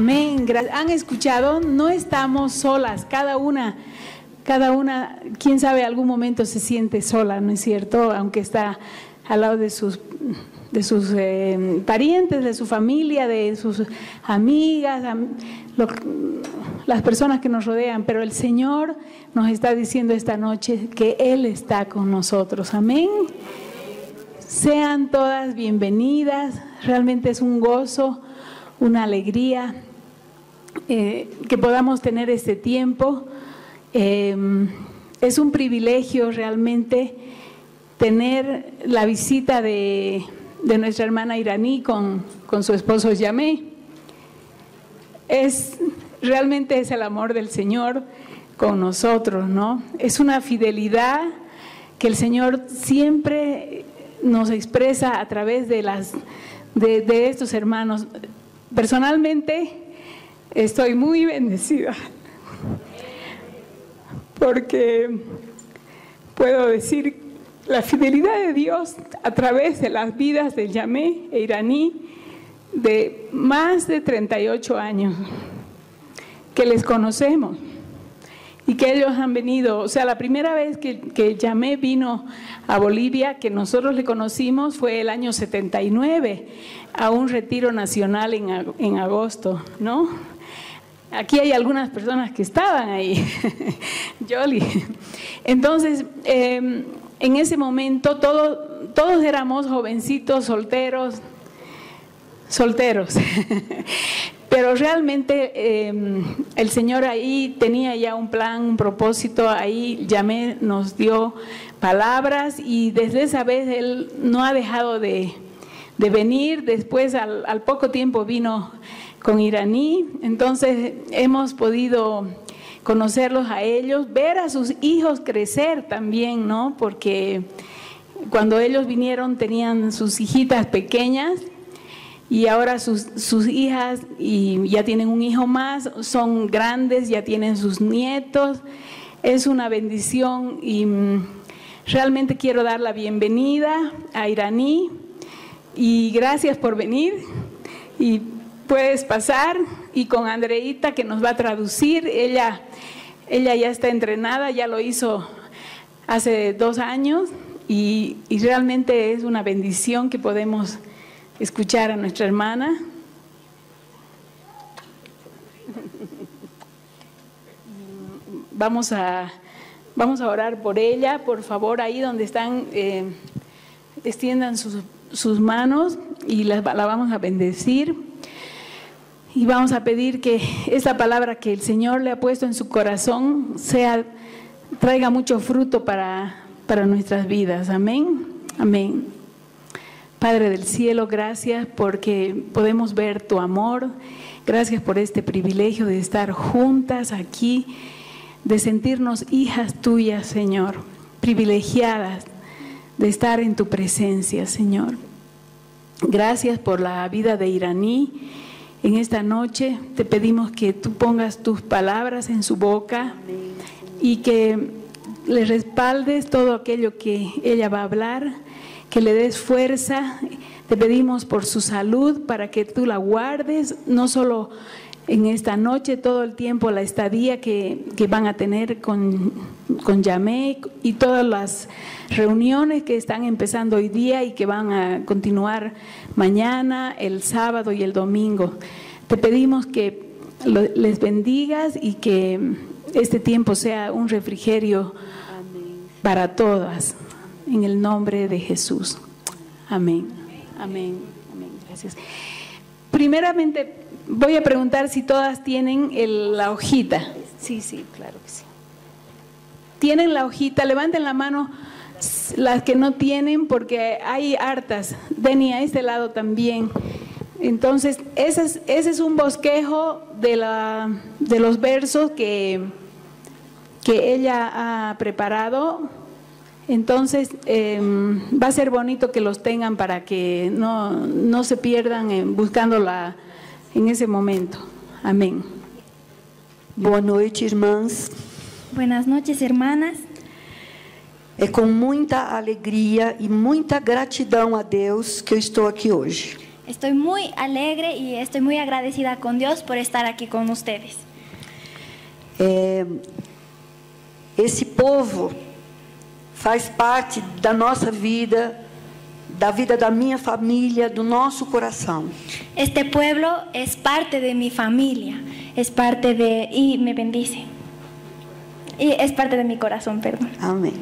Amén. Han escuchado, no estamos solas, cada una, quién sabe, algún momento se siente sola, ¿no es cierto? Aunque está al lado de sus parientes, de su familia, de sus amigas, las personas que nos rodean, pero el Señor nos está diciendo esta noche que Él está con nosotros. Amén. Sean todas bienvenidas, realmente es un gozo, una alegría que podamos tener este tiempo. Es un privilegio realmente tener la visita de nuestra hermana iraní con su esposo Yamé. Realmente es el amor del Señor con nosotros, ¿no? Es una fidelidad que el Señor siempre nos expresa a través de estos hermanos. Personalmente estoy muy bendecida porque puedo decir la fidelidad de Dios a través de las vidas de Yamé e Iraní de más de 38 años que les conocemos y que ellos han venido. O sea, la primera vez que Yamé vino a Bolivia, que nosotros le conocimos, fue el año 79, a un retiro nacional en agosto, ¿no? Aquí hay algunas personas que estaban ahí, Yoli. Entonces, en ese momento todos éramos jovencitos, solteros, pero realmente el Señor ahí tenía ya un plan, un propósito. Ahí Yamé nos dio palabras y desde esa vez Él no ha dejado de venir. Después al poco tiempo vino con Iraní, entonces hemos podido conocerlos a ellos, ver a sus hijos crecer también, ¿no? Porque cuando ellos vinieron tenían sus hijitas pequeñas y ahora sus hijas, y ya tienen un hijo más, son grandes, ya tienen sus nietos. Es una bendición y realmente quiero dar la bienvenida a Iraní y gracias por venir. Y puedes pasar, y con Andreita que nos va a traducir. Ella ya está entrenada, ya lo hizo hace 2 años y realmente es una bendición que podemos escuchar a nuestra hermana. Vamos a orar por ella, por favor, ahí donde están, extiendan sus manos y la vamos a bendecir. Y vamos a pedir que esta palabra que el Señor le ha puesto en su corazón traiga mucho fruto para nuestras vidas. Amén. Amén. Padre del cielo, gracias porque podemos ver tu amor. Gracias por este privilegio de estar juntas aquí, de sentirnos hijas tuyas, Señor, privilegiadas de estar en tu presencia, Señor. Gracias por la vida de Iraní. En esta noche te pedimos que tú pongas tus palabras en su boca y que le respaldes todo aquello que ella va a hablar, que le des fuerza. Te pedimos por su salud para que tú la guardes, no solo en esta noche, todo el tiempo, la estadía que van a tener con Yamé y todas las reuniones que están empezando hoy día y que van a continuar mañana, el sábado y el domingo. Te pedimos que les bendigas y que este tiempo sea un refrigerio para todas, en el nombre de Jesús. Amén. Amén. Amén. Gracias. Primeramente, voy a preguntar si todas tienen la hojita. Sí, claro que sí. ¿Tienen la hojita? Levanten la mano las que no tienen, porque hay hartas. Deni, a este lado también. Entonces, ese es un bosquejo de los versos que ella ha preparado. Entonces, va a ser bonito que los tengan para que no se pierdan buscándola en ese momento. Amén. Boa noite, irmãs. Buenas noches, hermanas. É com muita alegria e muita gratidão a Deus que eu estou aqui hoje. Estoy muy alegre y estoy muy agradecida con Dios por estar aquí con ustedes. Esse povo faz parte da nossa vida, da vida da minha família, do nosso coração. Este pueblo es parte de mi familia, es parte de... y me bendice. Y es parte de mi corazón, perdón. Amém.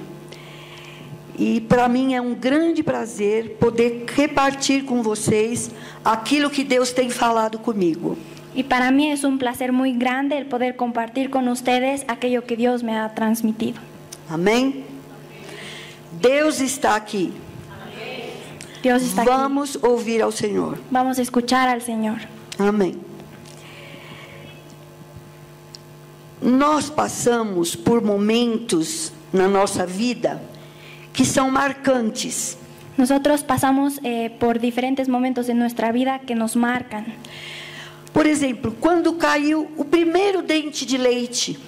E para mim é um grande prazer poder repartir com vocês aquilo que Deus tem falado comigo. Y para mí es un placer muy grande el poder compartir con ustedes aquello que Dios me ha transmitido. Amém? Deus está aqui. Dios está aquí. Vamos ouvir ao Senhor. Vamos a escuchar al Señor. Amém. Nós passamos por momentos na nossa vida que são marcantes. Nosotros pasamos por diferentes momentos en nuestra vida que nos marcan. Por exemplo, quando caiu o primeiro dente de leite.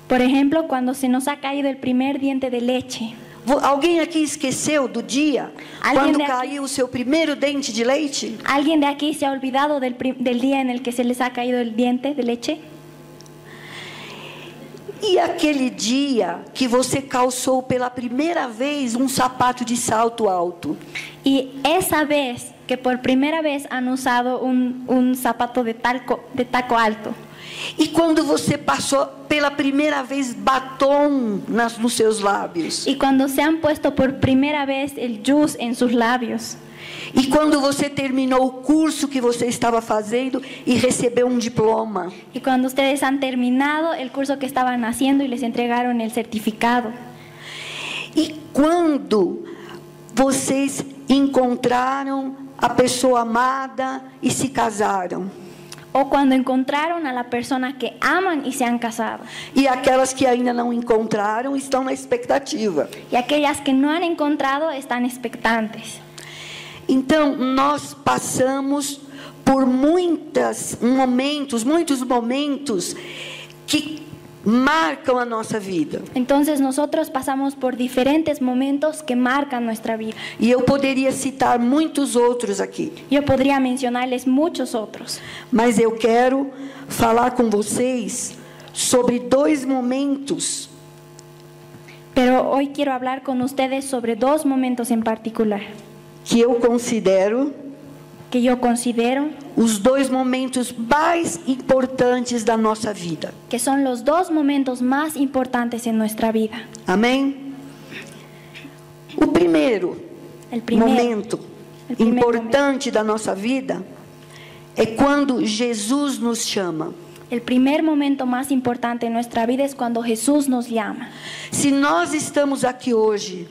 Por ejemplo, cuando se nos ha caído el primer diente de leche. Alguém aqui esqueceu do dia quando caiu o seu primeiro dente de leite? ¿Alguien de aquí se ha olvidado del día en el que se les ha caído el diente de leche? E aquele dia que você calçou pela primeira vez um sapato de salto alto? Y esa vez que por primera vez han usado un zapato de taco alto. E quando você passou pela primeira vez batom nos seus lábios? Y cuando se han puesto por primera vez el jus en sus labios. E quando você terminou o curso que você estava fazendo e recebeu um diploma? Y cuando ustedes han terminado el curso que estaban haciendo y les entregaron el certificado. E quando vocês encontraram a pessoa amada e se casaram? O cuando encontraron a la persona que aman y se han casado. E aquelas que ainda não encontraram estão na expectativa. Y aquellas que no han encontrado están expectantes. Então, nós passamos por muitos momentos que marcam a nossa vida. Entonces nosotros pasamos por diferentes momentos que marcan nuestra vida. E eu poderia citar muitos outros aqui. Yo podría mencionarles muchos otros. Mas eu quero falar com vocês sobre 2 momentos. Pero hoy quiero hablar con ustedes sobre 2 momentos en particular. Que eu considero os 2 momentos mais importantes da nossa vida. Que son los 2 momentos más importantes en nuestra vida. Amém? O primeiro momento importante da nossa vida é quando Jesus nos chama. El primer momento más importante en nuestra vida es cuando Jesús nos llama. Se nós estamos aqui hoje,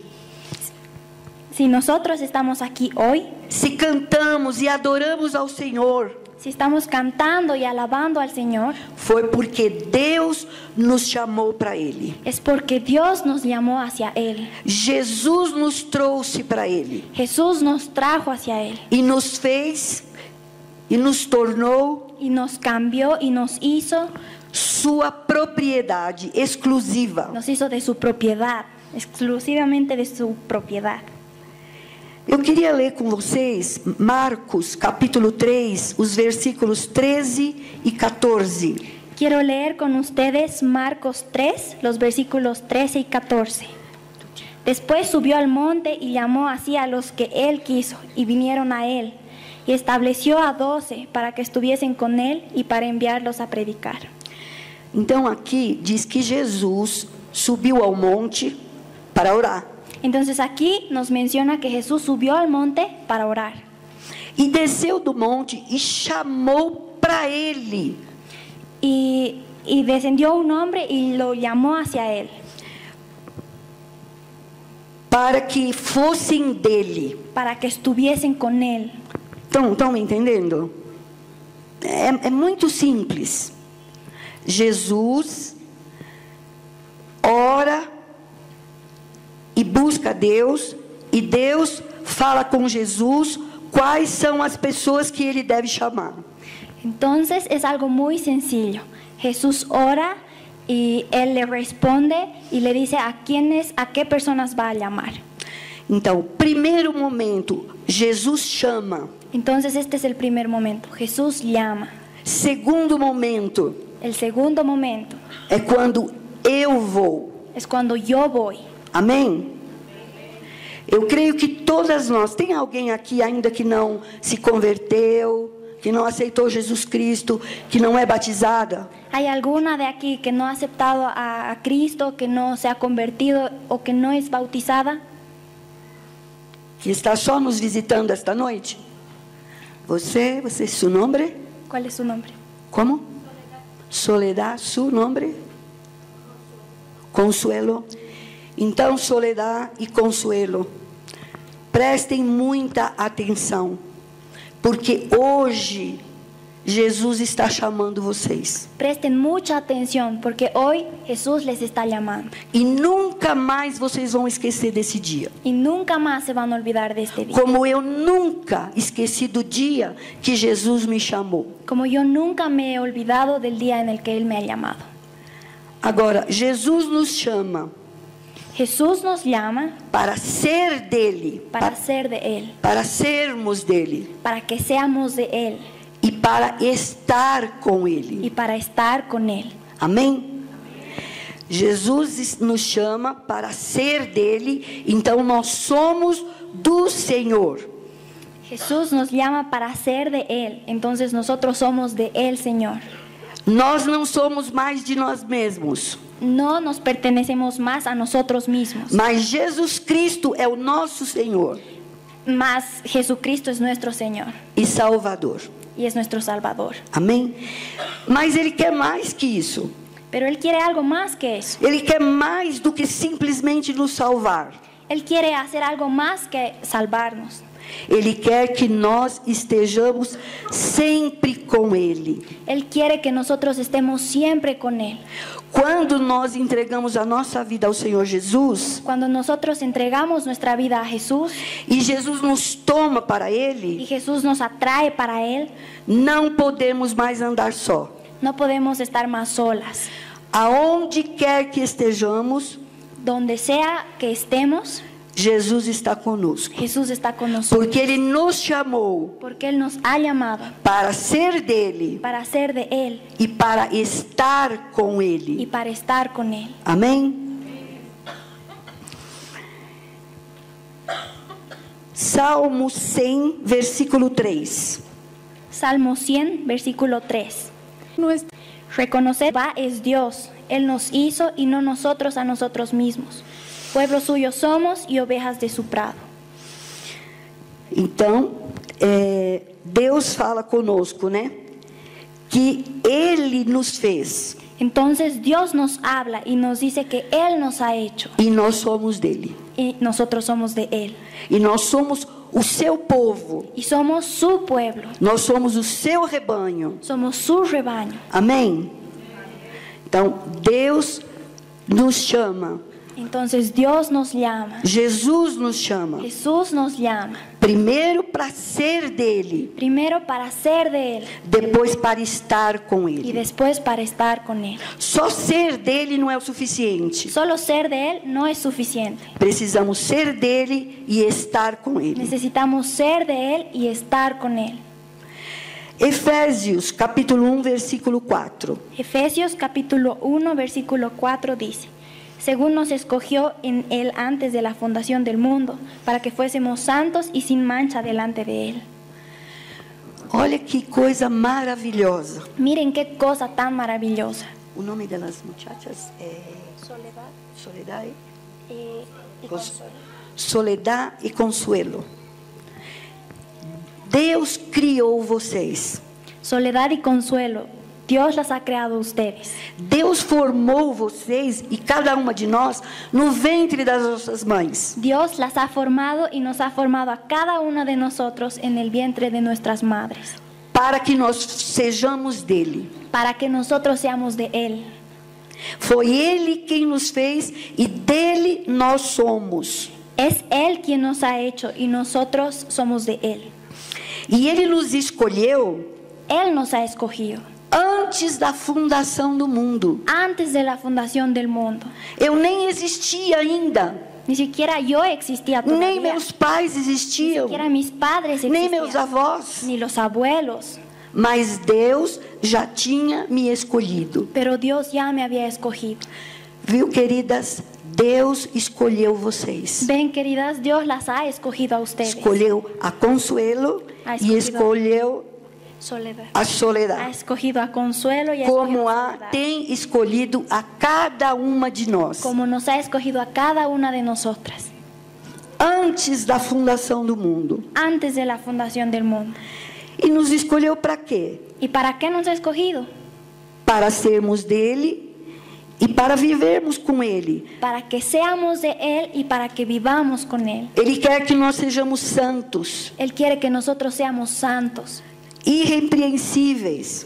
si nosotros estamos aquí hoy, se cantamos e adoramos ao Senhor, si estamos cantando y alabando al Señor, foi porque Deus nos chamou para Ele. Es porque Dios nos llamó hacia Él. Jesus nos trouxe para Ele. Jesús nos trajo hacia Él. E nos fez, e nos tornou, y nos cambió y nos hizo sua propriedade exclusiva. Nos hizo de su propiedad, exclusivamente de su propiedad. Eu queria ler com vocês Marcos, capítulo 3, os versículos 13 e 14. Quiero leer con ustedes Marcos 3, los versículos 13 y 14. Después subió al monte y llamó así a los que él quiso, y vinieron a él, y estableció a 12 para que estuviesen con él y para enviarlos a predicar. Então aqui diz que Jesus subiu ao monte para orar. Entonces aquí nos menciona que Jesús subió al monte para orar. E desceu do monte e chamou para ele. Y descendió un hombre y lo llamó hacia él. Para que fossem dele. Para que estuviesen con él. Estão me entendendo? É muito simples. Jesus ora e busca Deus, e Deus fala com Jesus quais são as pessoas que ele deve chamar. Entonces es algo muy sencillo. Jesús ora y él le responde y le dice a qué personas va a llamar. Então, primeiro momento, Jesus chama. Entonces este es el primer momento. Jesús llama. Segundo momento El segundo momento é quando eu vou. es cuando yo voy. Amém? Eu creio que todas nós, tem alguém aqui ainda que não se converteu, que não aceitou Jesus Cristo, que não é batizada? ¿Hay alguna de aquí que no ha aceptado a Cristo, que no se ha convertido o que no es bautizada? Que está só nos visitando esta noite? Você, seu nome? ¿Cuál es su nombre? Como? Soledad, su nome? Consuelo. Então, Soledad e Consuelo, prestem muita atenção, porque hoje Jesus está chamando vocês. Presten mucha atención porque hoy Jesús les está llamando. E nunca mais vocês vão esquecer desse dia. Y nunca más se van a olvidar de este día. Como eu nunca esqueci do dia que Jesus me chamou. Como yo nunca me he olvidado del día en el que Él me ha llamado. Agora, Jesus nos chama Jesús nos llama para ser dele, para ser de Él, para sermos dele para que seamos de Él e para estar com ele. y para estar con Él. Amém? Jesus nos chama para ser dele, então nós somos do Senhor. Jesús nos llama para ser de Él, entonces nosotros somos de Él, Señor. Nós não somos mais de nós mesmos, No nos pertenecemos más a nosotros mismos, mas Jesus Cristo é o nosso Senhor más Jesucristo es nuestro Señor e Salvador. y es nuestro Salvador. Amém? Mas Ele quer mais que isso. Pero Él quiere algo más que eso. Ele quer mais do que simplesmente nos salvar. Él quiere hacer algo más que salvarnos. Ele quer que nós estejamos sempre com Ele. Él quiere que nosotros estemos siempre con Él. Quando nós entregamos a nossa vida ao Senhor Jesus, Cuando nosotros entregamos nuestra vida a Jesús e Jesus nos toma para y Ele, Jesús nos atrae para Él, não podemos mais andar só. no podemos estar más solas. Aonde quer que estejamos, Donde sea que estemos, Jesus está conosco. Jesús está con nosotros. Porque Ele nos chamou Porque Él nos ha llamado para ser dele para ser de Él e para estar com y Ele. para estar con Él. Amém? Salmo 100, versículo 3. Salmo 100, versículo 3. Nuestra- Reconocer Jehová es Dios. Él nos hizo y no nosotros a nosotros mismos. Pueblo suyo somos y ovejas de su prado. Então, Deus fala conosco, né? Que Ele nos fez Entonces Dios nos habla y nos dice que Él nos ha hecho e nós somos dele. y nosotros somos de Él. E nós somos o seu povo. Y somos su pueblo, Nós somos o seu rebanho. somos su rebaño. Amém? Então, Deus nos chama. Entonces Dios nos llama, Jesus nos chama. Jesús nos llama. Primeiro para ser dele, Primero para ser de Él depois para estar com y ele. después para estar con Él. Só ser dele não é o suficiente. Solo ser de Él no es suficiente. Precisamos ser dele e estar com ele. Necesitamos ser de Él y estar con Él. Efésios, capítulo 1, versículo 4. Efesios capítulo 1, versículo 4 dice: según nos escogió en Él antes de la fundación del mundo, para que fuésemos santos y sin mancha delante de Él. Olha que coisa maravilhosa. Miren qué cosa tan maravillosa. O nome das muchachas é Soledad Soledad e Consuelo. Deus criou vocês. Soledad y consuelo. Dios las ha creado a ustedes. Deus formou vocês e cada uma de nós no ventre das nossas mães. Dios las ha formado y nos ha formado a cada uno de nosotros en el vientre de nuestras madres, Para que nós sejamos dele. para que nosotros seamos de Él. Foi Ele quem nos fez e dele nós somos. Es Él quien nos ha hecho y nosotros somos de Él. E Ele nos escolheu Él nos ha escogido antes da fundação do mundo. Antes de la fundación del mundo. Eu nem existia ainda. Ni siquiera yo existía todavía. Nem meus pais Ni existiam. siquiera mis padres Nem existían. meus avós. Ni los abuelos. Mas Deus já tinha me escolhido. Pero Dios ya me había escogido. Viu, queridas? Deus escolheu vocês. Ven, queridas, Dios las ha escogido a ustedes. Escolheu a Consuelo Ha e escolhido escolheu Soledad. a Ha Soledad. escogido a Consuelo y ha Como escogido a a Soledad. tem escolhido a cada uma de nós. Como nos ha escogido a cada una de nosotras. Antes da fundação do mundo. Antes de la fundación del mundo. E nos escolheu para quê? ¿Y para qué nos ha escogido? Para sermos dele e para vivermos com ele. Para que seamos de Él y para que vivamos con Él. Ele quer que nós sejamos santos, Él quiere que nosotros seamos santos, irrepreensíveis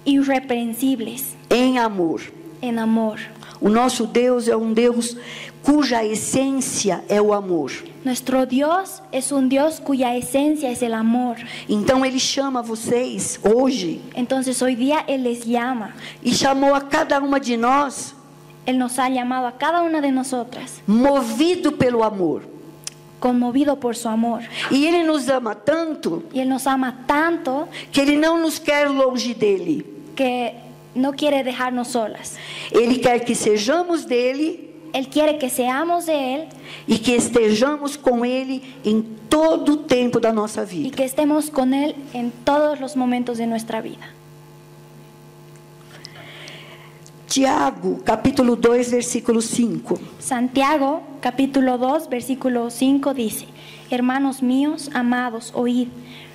irreprensibles, em amor. en amor. O nosso Deus é um Deus cuja essência é o amor. Nuestro Dios es un Dios cuya esencia es el amor. Então ele chama vocês hoje Entonces hoy día Él les llama. e chamou a cada uma de nós Él nos ha llamado a cada una de nosotras, movido pelo amor. conmovido por su amor. E ele nos ama tanto Y Él nos ama tanto que ele não nos quer longe dele. que no quiere dejarnos solas. Ele quer que sejamos dele Él quiere que seamos de Él e que estejamos com ele em todo o tempo da nossa y vida. que estemos con Él en todos los momentos de nuestra vida. Tiago, capítulo 2, versículo 5. Santiago, capítulo 2, versículo 5 dice: Hermanos míos, amados, oíd.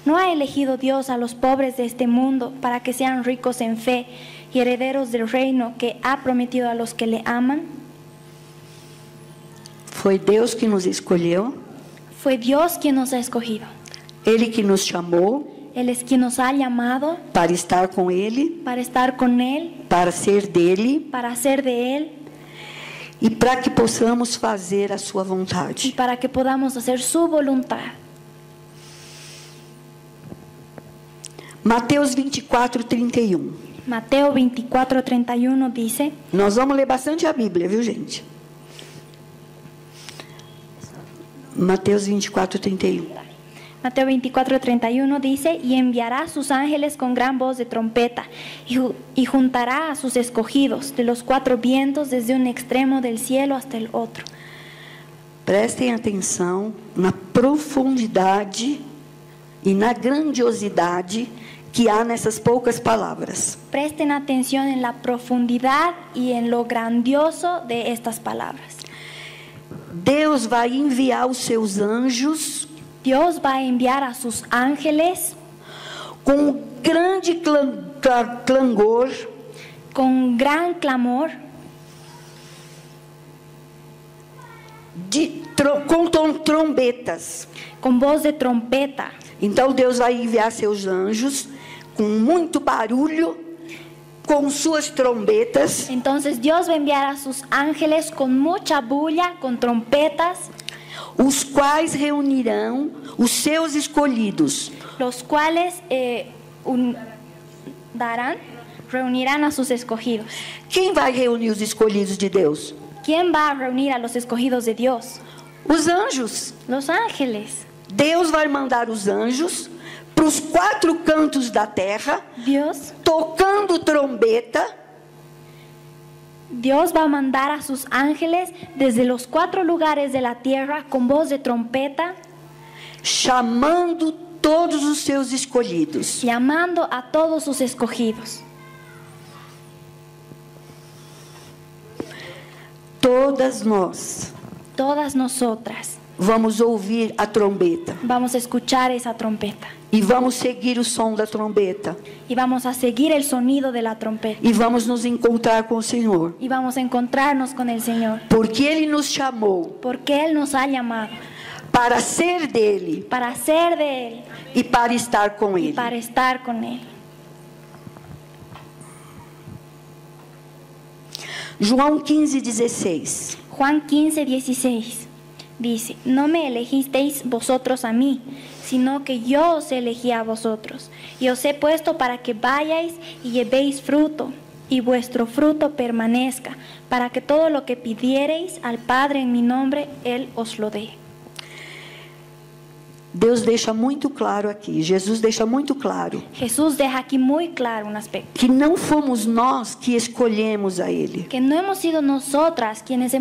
¿No ha elegido Dios a los pobres de este mundo para que sean ricos en fe y herederos del reino que ha prometido a los que le aman? Foi Deus que nos escolheu, Fue Dios quien nos ha escogido. ele que nos chamou Él es quien nos ha llamado para estar com ele, para estar con Él, para ser dele para ser de Él e para que possamos fazer a sua y vontade. para que podamos hacer su voluntad. Mateus 24, 31. Mateo 24, 31 dice: Nós vamos ler bastante a Bíblia, viu, gente? Mateus 24, 31. Mateo 24, 31 dice: Y enviará a sus ángeles con gran voz de trompeta, y juntará a sus escogidos de los cuatro vientos desde un extremo del cielo hasta el otro. Prestem atenção na profundidade e na grandiosidade que há nessas poucas palavras. Presten atención en la profundidad y en lo grandioso de estas palabras. Deus vai enviar os seus anjos Dios va a enviar a sus ángeles com grande clangor, con gran clamor, com trombetas. con voz de trompeta. Então Deus vai enviar seus anjos com muito barulho, com suas trombetas, Entonces Dios va a enviar a sus ángeles con mucha bulla, con trompetas, os quais reunirão os seus escolhidos los cuales reunirán a sus escogidos. Quem vai reunir os escolhidos de Deus? ¿Quién va a reunir a los escogidos de Dios? Os anjos. Los ángeles. Deus vai mandar os anjos para os quatro cantos da terra, Dios tocando trombeta, va a mandar a sus ángeles desde los cuatro lugares de la tierra con voz de trompeta, chamando todos os seus escolhidos. llamando a todos sus escogidos. Todas nós Todas nosotras vamos ouvir a trombeta vamos a escuchar esa trompeta e vamos seguir o som da trombeta y vamos a seguir el sonido de la trompeta e vamos nos encontrar com o Senhor, y vamos a encontrarnos con el Señor, porque Ele nos chamou porque Él nos ha llamado para ser dele para ser de Él e para estar com y Ele. para estar con Él. João 15, 16. Juan 15, 16 Dice, no me elegisteis vosotros a mí, sino que yo os elegí a vosotros, y os he puesto para que vayáis y llevéis fruto, y vuestro fruto permanezca, para que todo lo que pidiereis al Padre en mi nombre, Él os lo dé. Deus deixa muito claro aqui, Jesus deixa muito claro, Jesús deja aquí muy claro un aspecto, que não fomos nós que escolhemos a Ele, que no hemos sido nosotras quienes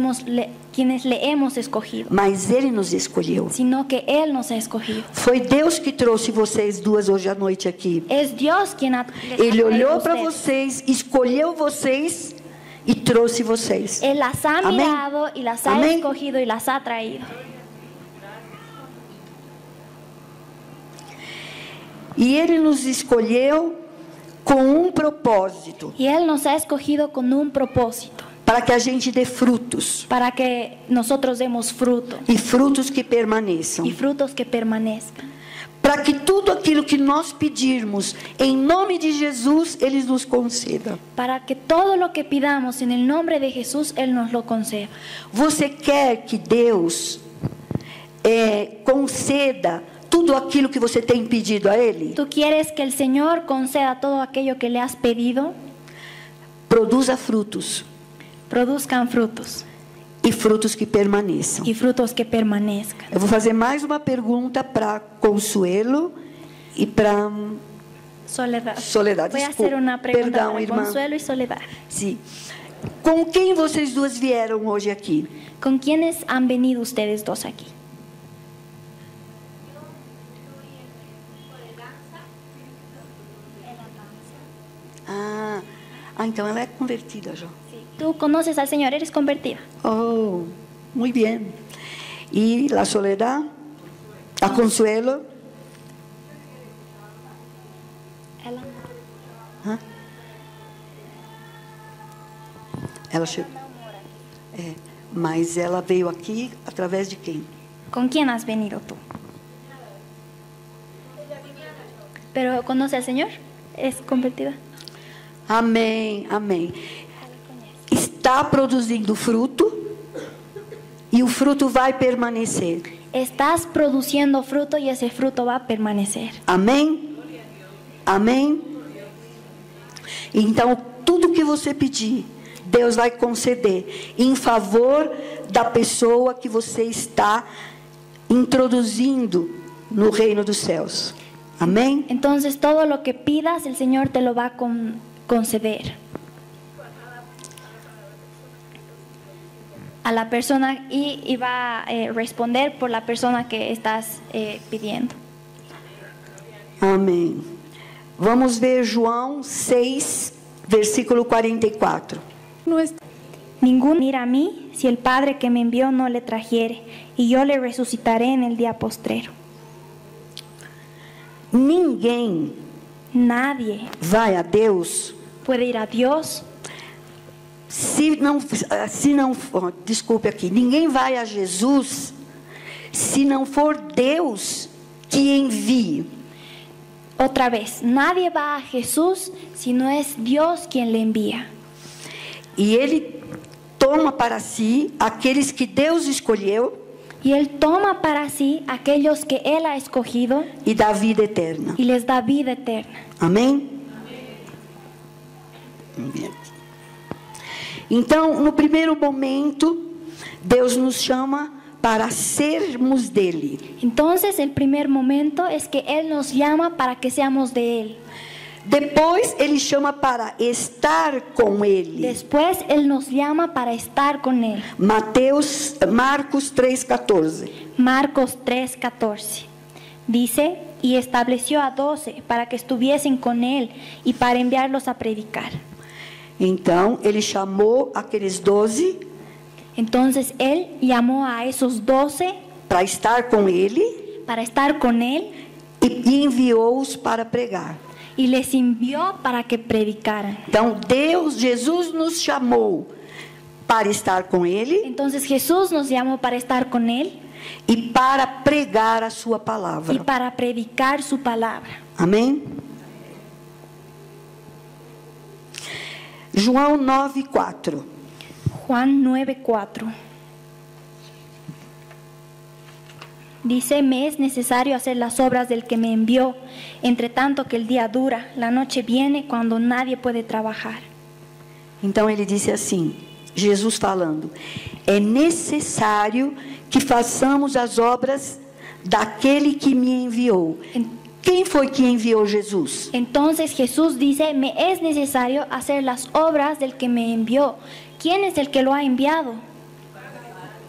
le hemos escogido, mas Ele nos escolheu. sino que Él nos ha escogido. Foi Deus que trouxe vocês duas hoje à noite aqui. Es Dios quien les ha Ele traído olhou a para ustedes. vocês, escolheu vocês e trouxe vocês. Él las ha Amén. mirado y las ha Amén. escogido y las ha traído. E Ele nos escolheu com propósito, Y Él nos ha escogido con un propósito, para que a gente dê frutos, para que nosotros demos fruto e frutos que permaneçam. y frutos que permanezcan. Para que tudo aquilo que nós pedirmos, em nome de Jesus, Ele nos conceda. Para que todo lo que pidamos en el nombre de Jesús, Él nos lo conceda. Você quer que Deus conceda tudo aquilo que você tem pedido a Ele? ¿Tú quieres que el Señor conceda todo aquello que le has pedido? Produza frutos, Produzcan frutos e frutos que permaneçam. y frutos que permanezcan. Eu vou fazer mais uma pergunta para Consuelo e para Soledad. Soledad. Voy a Desculpa. hacer una pregunta Perdão, para irmã. Consuelo y Soledad. Sim. Com quem vocês duas vieram hoje aqui? ¿Con quiénes han venido ustedes dos aquí? Então ela é convertida já. ¿Tú conoces al Señor? ¿Eres convertida? Oh, muito bem. E a Soledad? A Consuelo? Hã? Ela chegou. Mas ela veio aqui através de quem? ¿Con quién has venido tú? ¿Pero conoce al Señor? ¿Es convertida? Amém, amém. Está produzindo fruto e o fruto vai permanecer. Estás produciendo fruto y ese fruto va a permanecer. Amém? Amém? Então, tudo que você pedir, Deus vai conceder em favor da pessoa que você está introduzindo no reino dos céus. Amém? Entonces todo lo que pidas, el Señor te lo va a conceder. A la persona y va a responder por la persona que estás pidiendo. Amém. Vamos ver João 6, versículo 44. Ninguno mira a mí si el Padre que me envió no le trajere, y yo le resucitaré en el día postrero. Nadie vai a Deus puede ir a Dios desculpe aqui, ninguém vai a Jesus se não for Deus que envie. Otra vez, nadie va a Jesús si no es Dios quien le envía. E Ele toma para si aqueles que Deus escolheu Y Él toma para sí aquellos que Él ha escogido e dá vida eterna. y les da vida eterna. Amém? Então, no primeiro momento, Deus nos chama para sermos dele. Entonces, el primer momento es que Él nos llama para que seamos de Él. Depois, Ele chama para estar com Ele. Después, Él nos llama para estar con Él. Marcos 3,14. Marcos 3:14. Dice, y estableció a 12 para que estuviesen con Él y para enviarlos a predicar. Então, Ele chamou aqueles 12 Entonces, Él llamó a esos 12 para estar com Ele para estar con Él e enviou-os para pregar. y les envió para que predicaran. Então, Jesus nos chamou para estar com Ele Entonces Jesús nos llamó para estar con Él e para pregar a sua y palavra. para predicar su palabra. Amém? João 9:4. Juan 9:4. Dice, me es necesario hacer las obras del que me envió, entre tanto que el día dura, la noche viene cuando nadie puede trabajar. Então ele disse assim, Jesus falando, é necessário que façamos as obras daquele que me enviou. Quem foi que enviou Jesus? Entonces Jesús dice, me es necesario hacer las obras del que me envió. ¿Quién es el que lo ha enviado?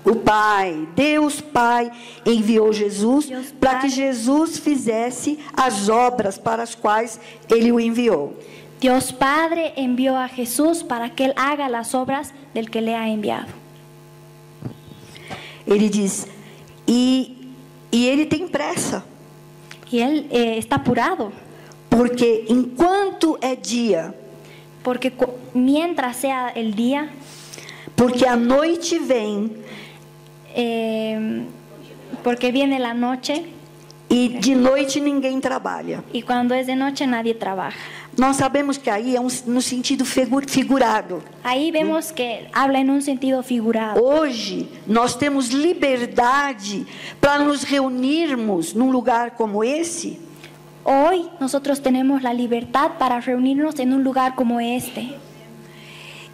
O Pai, Deus Pai enviou Jesus Deus para Pai. que Jesus fizesse as obras para as quais ele o enviou. Dios Padre envió a Jesús para que Él haga las obras del que le ha enviado. Ele diz, e ele tem pressa, Y Él está apurado, porque enquanto é dia, porque mientras sea el día, porque a noite vem porque viene la noche, e de noite ninguém trabalha. y cuando es de noche nadie trabaja. Nós sabemos que aí é no sentido figurado. Ahí vemos que habla en un sentido figurado. Hoje nós temos liberdade para nos reunirmos num lugar como esse Hoy nosotros tenemos la libertad para reunirnos en un lugar como este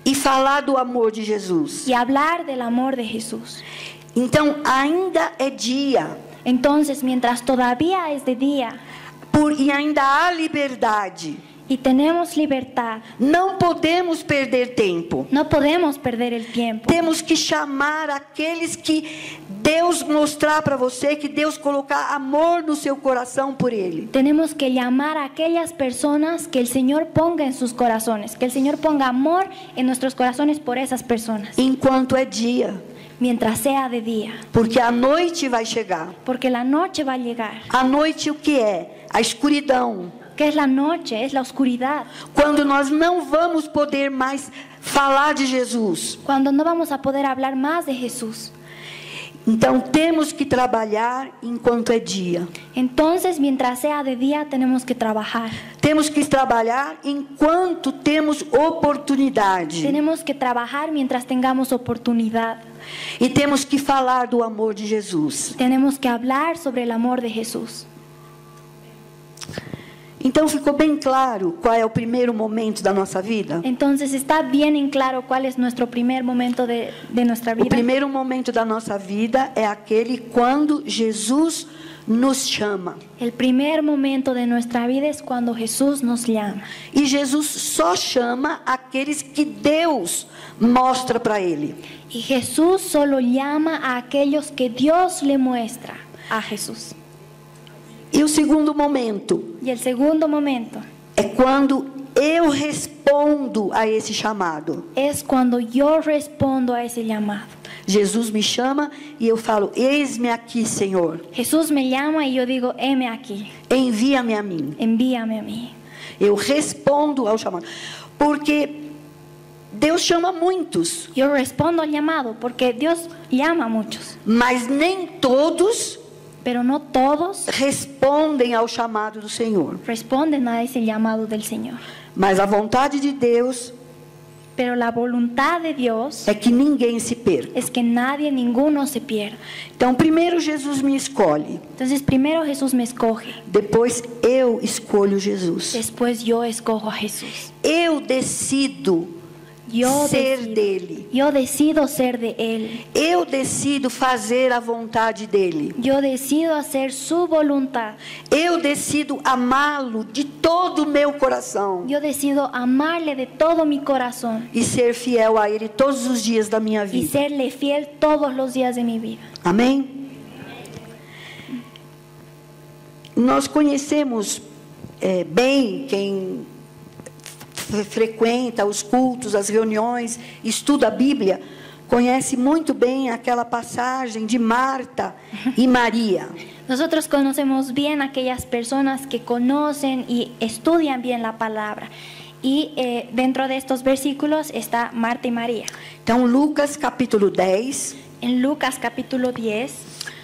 e falar do amor de Jesus. y hablar del amor de Jesús. Então ainda é dia Entonces, mientras todavía es de día e ainda há liberdade. y tenemos libertad, Não podemos perder tempo. no podemos perder el tiempo. Temos que chamar aqueles que Deus mostrar para você, que Deus colocar amor no seu coração por Ele. Tenemos que llamar a aquellas personas que el Señor ponga en sus corazones, que el Señor ponga amor en nuestros corazones por esas personas, Enquanto é dia, mientras sea de día, porque a noite vai chegar. porque la noche va a llegar. A noite o que é? A escuridão. ¿Qué es la noche? Es la oscuridad, Quando nós não vamos poder mais falar de Jesus. cuando no vamos a poder hablar más de Jesús. Então temos que trabalhar enquanto é dia. Entonces, mientras sea de día, tenemos que trabajar. Temos que trabalhar enquanto temos oportunidade. Tenemos que trabajar mientras tengamos oportunidad. E temos que falar do amor de Jesus. Tenemos que hablar sobre el amor de Jesús. Então ficou bem claro qual é o primeiro momento da nossa vida? Entonces, está bien en claro cuál es nuestro primer momento de nuestra O vida. primeiro momento da nossa vida é aquele quando Jesus nos chama. El primer momento de nuestra vida es cuando Jesús nos llama. E Jesus só chama aqueles que Deus mostra para ele. Y Jesús solo llama a aquellos que Dios le muestra a Jesús. E o segundo momento Y el segundo momento é quando eu respondo a esse chamado. es cuando yo respondo a ese llamado. Jesus me chama e eu falo, eis-me aqui, Senhor. Jesús me llama y yo digo, heme aquí, Envia-me a mim. envíame a mí. Eu respondo ao chamado. Porque Deus chama muitos, Yo respondo al llamado porque Dios llama a muchos, mas nem todos pero no todos respondem ao chamado do Senhor. responden a ese llamado del Señor. Mas a vontade de Deus Pero la voluntad de Dios é que ninguém se perca. es que nadie, ninguno se pierda. Então, primeiro Jesus me escolhe, Entonces, primero Jesús me escoge, depois eu escolho Jesus. después yo escojo a Jesús. Eu decido ser dele. Yo decido ser de Él. Eu decido fazer a vontade dele. Yo decido hacer su voluntad. Eu decido amá-lo de todo o meu coração Yo decido amarle de todo mi corazón e ser fiel a ele todos os dias da minha y vida. serle fiel todos los días de mi vida. Amém? Nós conhecemos bem quem frequenta os cultos, as reuniões, estuda a Bíblia, conhece muito bem aquela passagem de Marta e Maria. Nosotros conocemos bien aquellas personas que conocen y estudian bien la palabra. Y dentro de estos versículos está Marta y María. Então, Lucas capítulo 10, En Lucas capítulo 10,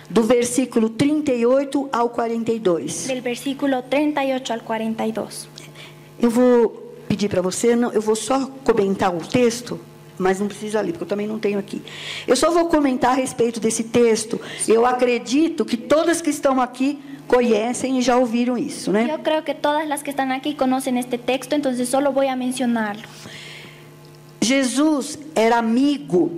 do versículo 38 ao 42. del versículo 38 al 42. Eu vou pedir para você, eu vou só comentar o texto. mas não precisa ler, porque eu também não tenho aqui. Eu só vou comentar a respeito desse texto. Eu acredito que todas que estão aqui conhecem e já ouviram isso, né? Yo creo que todas las que están aquí conocen este texto, entonces solo voy a mencionarlo. Jesus era amigo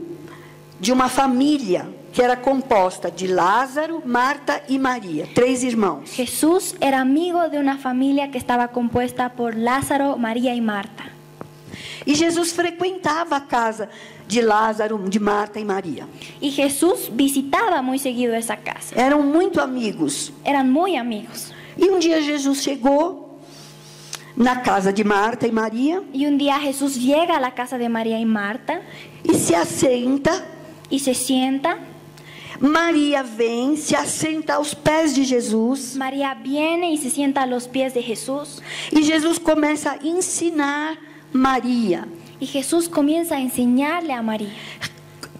de uma família que era composta de Lázaro, Marta e Maria, 3 irmãos. Jesús era amigo de una familia que estaba compuesta por Lázaro, María y Marta. E Jesus frequentava a casa de Lázaro, de Marta e Maria. Y Jesús visitaba muy seguido esa casa. Eram muito amigos. Eran muy amigos. E um dia Jesus chegou na casa de Marta e Maria Y un día Jesús llega a la casa de María y Marta e se assenta. y se sienta. Maria vem, se assenta aos pés de Jesus. María viene y se sienta a los pies de Jesús. E Jesus começa a ensinar Maria. Y Jesús comienza a enseñarle a María.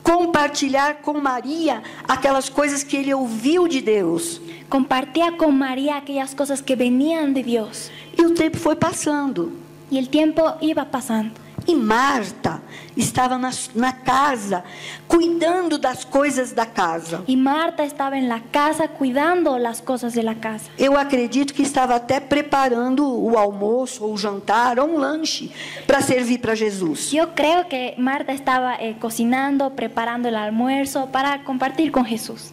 Compartilhar com Maria aquelas coisas que ele ouviu de Deus. Compartía con María aquellas cosas que venían de Dios. E o tempo foi passando. Y el tiempo iba pasando. E Marta estava na casa, cuidando das coisas da casa. Y Marta estaba en la casa cuidando las cosas de la casa. Eu acredito que estava até preparando o almoço, ou o jantar, ou um lanche para servir para Jesus. Yo creo que Marta estaba cocinando, preparando el almuerzo para compartir con Jesús.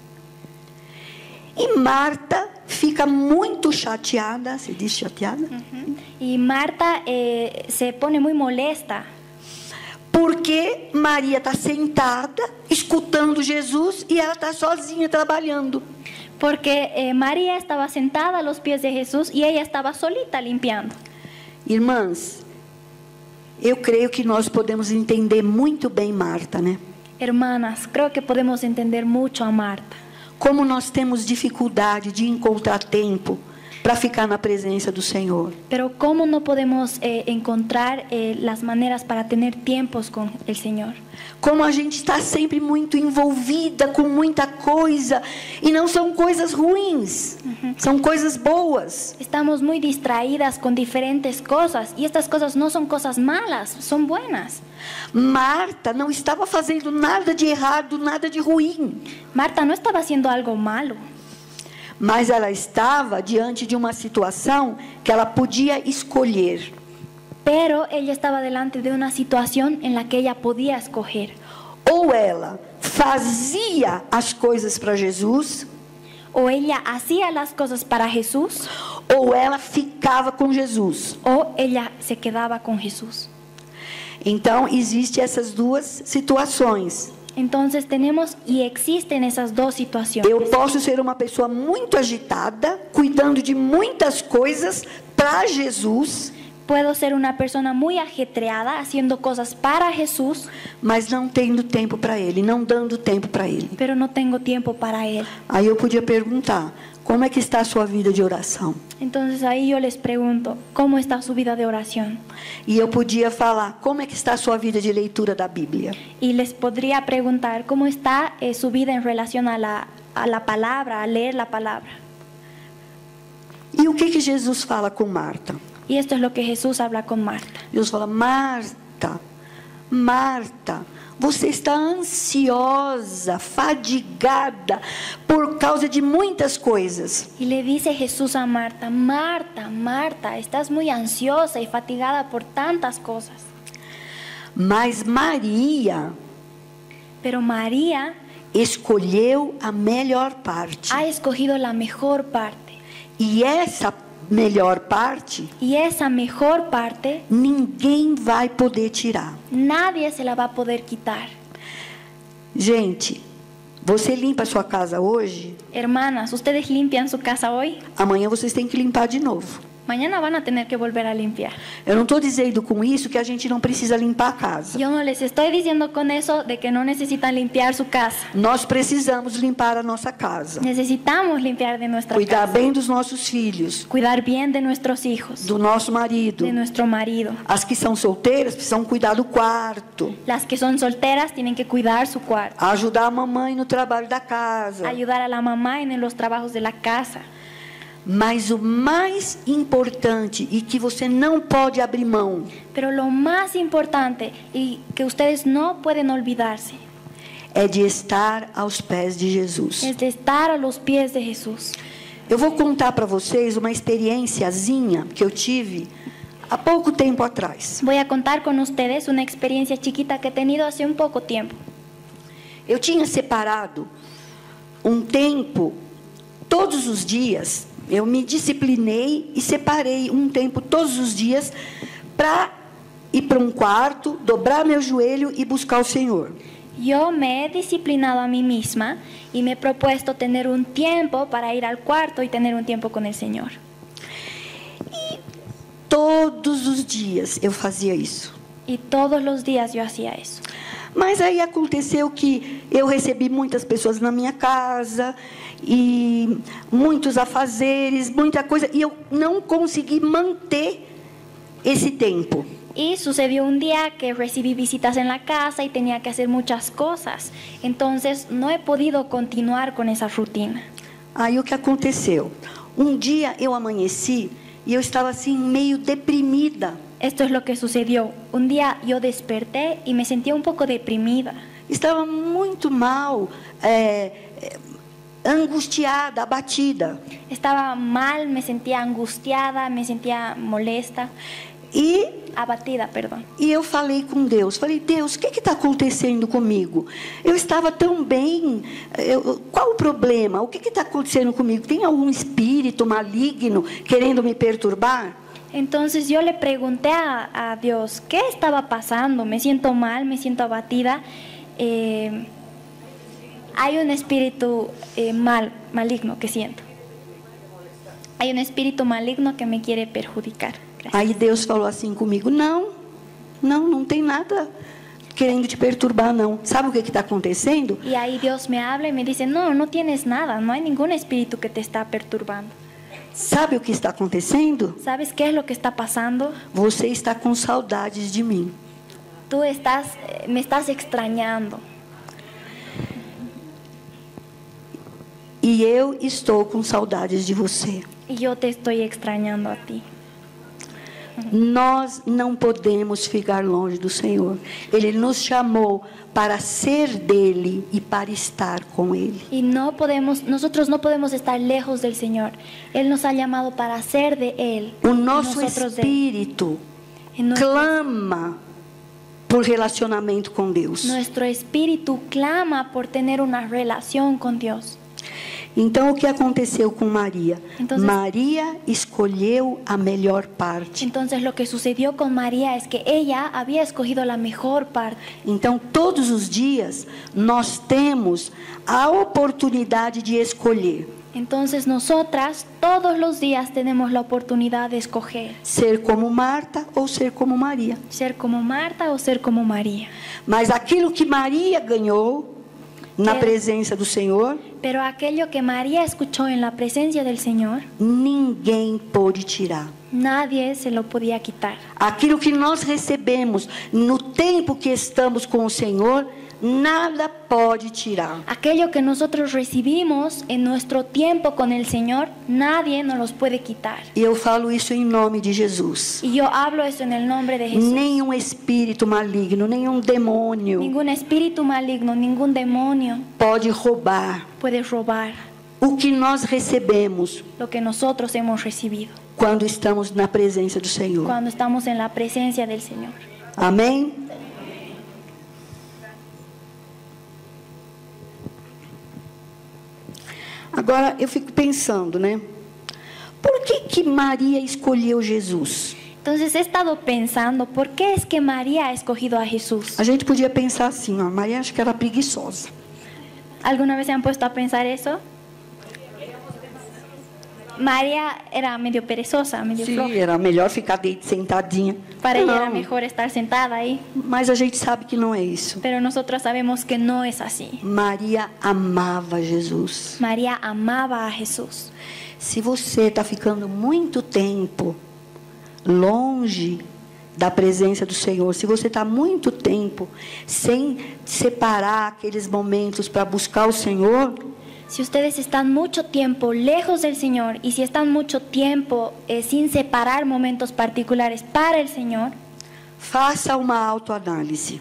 E Marta fica muito chateada, se diz chateada? Y Marta se pone muy molesta Porque Maria está sentada, escutando Jesus, e ela está sozinha trabalhando. porque María estaba sentada a los pies de Jesús y ella estaba solita limpiando. Irmãs, eu creio que nós podemos entender muito bem Marta, né? Hermanas, creo que podemos entender mucho a Marta. Como nós temos dificuldade de encontrar tempo para ficar na presença do Senhor. Pero cómo no podemos encontrar las maneras para tener tiempos con el Señor. Como a gente está sempre muito envolvida com muita coisa, e não são coisas ruins, são coisas boas. Estamos muy distraídas con diferentes cosas y estas cosas no son cosas malas, son buenas. Marta não estava fazendo nada de errado, nada de ruim. Marta no estaba haciendo algo malo, Mas ela estava diante de uma situação que ela podia escolher. pero ella estaba delante de una situación en la que ella podía escoger. Ou ela fazia as coisas para Jesus, O ella hacía las cosas para Jesús ou ela ficava com Jesus. o ella se quedaba con Jesús. Então, existem essas duas situações. Entonces tenemos y existen esas dos situaciones. Eu posso ser uma pessoa muito agitada, cuidando de muitas coisas para Jesus, Puedo ser una persona muy ajetreada haciendo cosas para Jesús, mas não tendo tempo para Ele, não dando tempo para Ele. pero no tengo tiempo para Él. Aí eu podia perguntar, como é que está a sua vida de oração? Entonces ahí yo les pregunto, ¿cómo está su vida de oración? E eu podia falar, como é que está a sua vida de leitura da Bíblia? Y les podría preguntar, ¿cómo está su vida en relación a la palabra, a leer la palabra? E o que Jesus fala com Marta? Y esto es lo que Jesús habla con Marta. Jesus fala, Marta, Marta, você está ansiosa, fadigada, por causa de muitas coisas. Y le dice Jesús a Marta, Marta, Marta, estás muy ansiosa y fatigada por tantas cosas. Mas Maria Pero María escolheu a melhor parte. ha escogido la mejor parte. E essa melhor parte, Y esa mejor parte ninguém vai poder tirar. nadie se la va a poder quitar. Gente, você limpa a sua casa hoje, Hermanas, ustedes limpian su casa hoy, amanhã vocês têm que limpar de novo. mañana van a tener que volver a limpiar. Eu não estou dizendo com isso que a gente não precisa limpar a casa. Yo no les estoy diciendo con eso de que no necesitan limpiar su casa. Nós precisamos limpar a nossa casa. Necesitamos limpiar de nuestra Cuidar casa, bem dos nossos filhos, cuidar bien de nuestros hijos, do nosso marido. de nuestro marido. As que são solteiras precisam cuidar do quarto, Las que son solteras tienen que cuidar su cuarto, ajudar a mamãe no trabalho da casa. ayudar a la mamá en los trabajos de la casa. Mas o mais importante e que você não pode abrir mão Pero lo más importante y que ustedes no pueden olvidarse é de estar aos pés de Jesus. es de estar a los pies de Jesús. Eu vou contar para vocês uma experienciazinha que eu tive há pouco tempo atrás. Voy a contar con ustedes una experiencia chiquita que he tenido hace un poco tiempo. Eu tinha separado um tempo, todos os dias, eu me disciplinei e separei um tempo todos os dias para ir para um quarto, dobrar meu joelho e buscar o Senhor. Yo me he disciplinado a mí misma y me he propuesto tener un tiempo para ir al cuarto y tener un tiempo con el Señor. Todos os dias eu fazia isso. Y todos los días yo hacía eso. Mas aí aconteceu que eu recebi muitas pessoas na minha casa e muitos afazeres, muita coisa, e eu não consegui manter esse tempo. Y sucedió un día que recibí visitas en la casa y tenía que hacer muchas cosas. Entonces no he podido continuar con esa rutina. Aí o que aconteceu? Um dia eu amanheci e eu estava assim meio deprimida. Esto es lo que sucedió. Un día yo desperté y me sentía un poco deprimida. Estava muito mal, angustiada, abatida. Estaba mal, me sentía angustiada, me sentía molesta, abatida, perdão. E eu falei com Deus, Deus, o que está acontecendo comigo? Eu estava tão bem, qual o problema? O que está acontecendo comigo? Tem algum espírito maligno querendo me perturbar? Entonces yo le pregunté a Dios, ¿qué estaba pasando? Me siento mal, me siento abatida. Hay un espíritu maligno que siento. Hay un espíritu maligno que me quiere perjudicar. Gracias. Aí Deus falou assim comigo, não tem nada querendo te perturbar, não. Sabe o que está acontecendo? Y ahí Dios me habla y me dice, no tienes nada, no hay ningún espíritu que te está perturbando. Sabe o que está acontecendo? ¿Sabes qué es lo que está pasando? Você está com saudades de mim. Tú me estás extrañando. E eu estou com saudades de você. Y yo te estoy extrañando a ti. Nós não podemos ficar longe do Senhor. Ele nos chamou para ser dele y para estar con Él. Y nosotros no podemos estar lejos del Señor. Él nos ha llamado para ser de Él. O nosso espírito clama por relacionamento com Deus. Nuestro espíritu clama por tener una relación con Dios. Então, o que aconteceu com Maria? Maria escolheu a melhor parte. Entonces, lo que sucedió con María es que ella había escogido la mejor parte. Então, todos os dias, nós temos a oportunidade de escolher. Entonces, nosotras, todos los días tenemos la oportunidad de escoger. Ser como Marta ou ser como Maria. Ser como Marta o ser como María. Mas aquilo que Maria ganhou na presença do Senhor, pero aquello que María escuchó en la presencia del Señor, ninguém pôde tirar. Nadie se lo podía quitar. Aquilo que nós recebemos no tempo que estamos com o Senhor, nada pode tirar. Aquello que nosotros recibimos en nuestro tiempo con el Señor, nadie nos los puede quitar. E eu falo isso em nome de Jesus. Y yo hablo eso en el nombre de Jesús. Nenhum espírito maligno, nenhum demônio, Ningún espíritu maligno, ningún demonio pode roubar puede robar o que nós recebemos lo que nosotros hemos recibido quando estamos na presença do Senhor. cuando estamos en la presencia del Señor. Amém? Agora eu fico pensando, né? Por que Maria escolheu Jesus? Entonces he estado pensando, ¿por qué es que María ha escogido a Jesús? A gente podia pensar assim, ó, Maria acho que era preguiçosa. ¿Alguna vez se han puesto a pensar eso? María era medio perezosa, medio Sim, floja. era melhor ficar sentadinha. Para ella era Não, mejor estar sentada ahí. mas a gente sabe que não é isso. Pero nosotros sabemos que no es así. Maria amava Jesus. María amaba a Jesús. Se você está ficando muito tempo longe da presença do Senhor, se você está muito tempo sem separar aqueles momentos para buscar o Senhor, Si ustedes están mucho tiempo lejos del Señor y si están mucho tiempo sin separar momentos particulares para el Señor, faça uma autoanálise.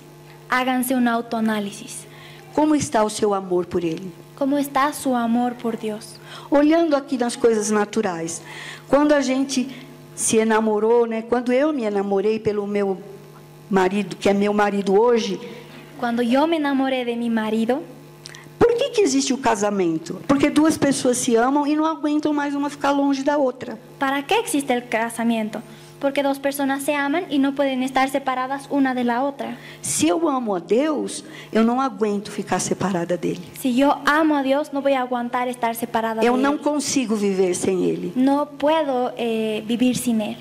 háganse un autoanálisis. Como está o seu amor por Ele? ¿Cómo está su amor por Dios? Olhando aqui nas coisas naturais. Quando a gente se enamorou, né? Quando eu me enamorei pelo meu marido, que é meu marido hoje, Cuando yo me enamoré de mi marido, por que existe o casamento? Porque duas pessoas se amam e não aguentam mais uma ficar longe da outra. ¿para qué existe el casamiento? Porque dos personas se aman y no pueden estar separadas una de la otra. Se eu amo a Deus, eu não aguento ficar separada dele. Si yo amo a Dios, no voy a aguantar estar separada de Eu não Él. consigo viver sem Ele. No puedo vivir sin Él.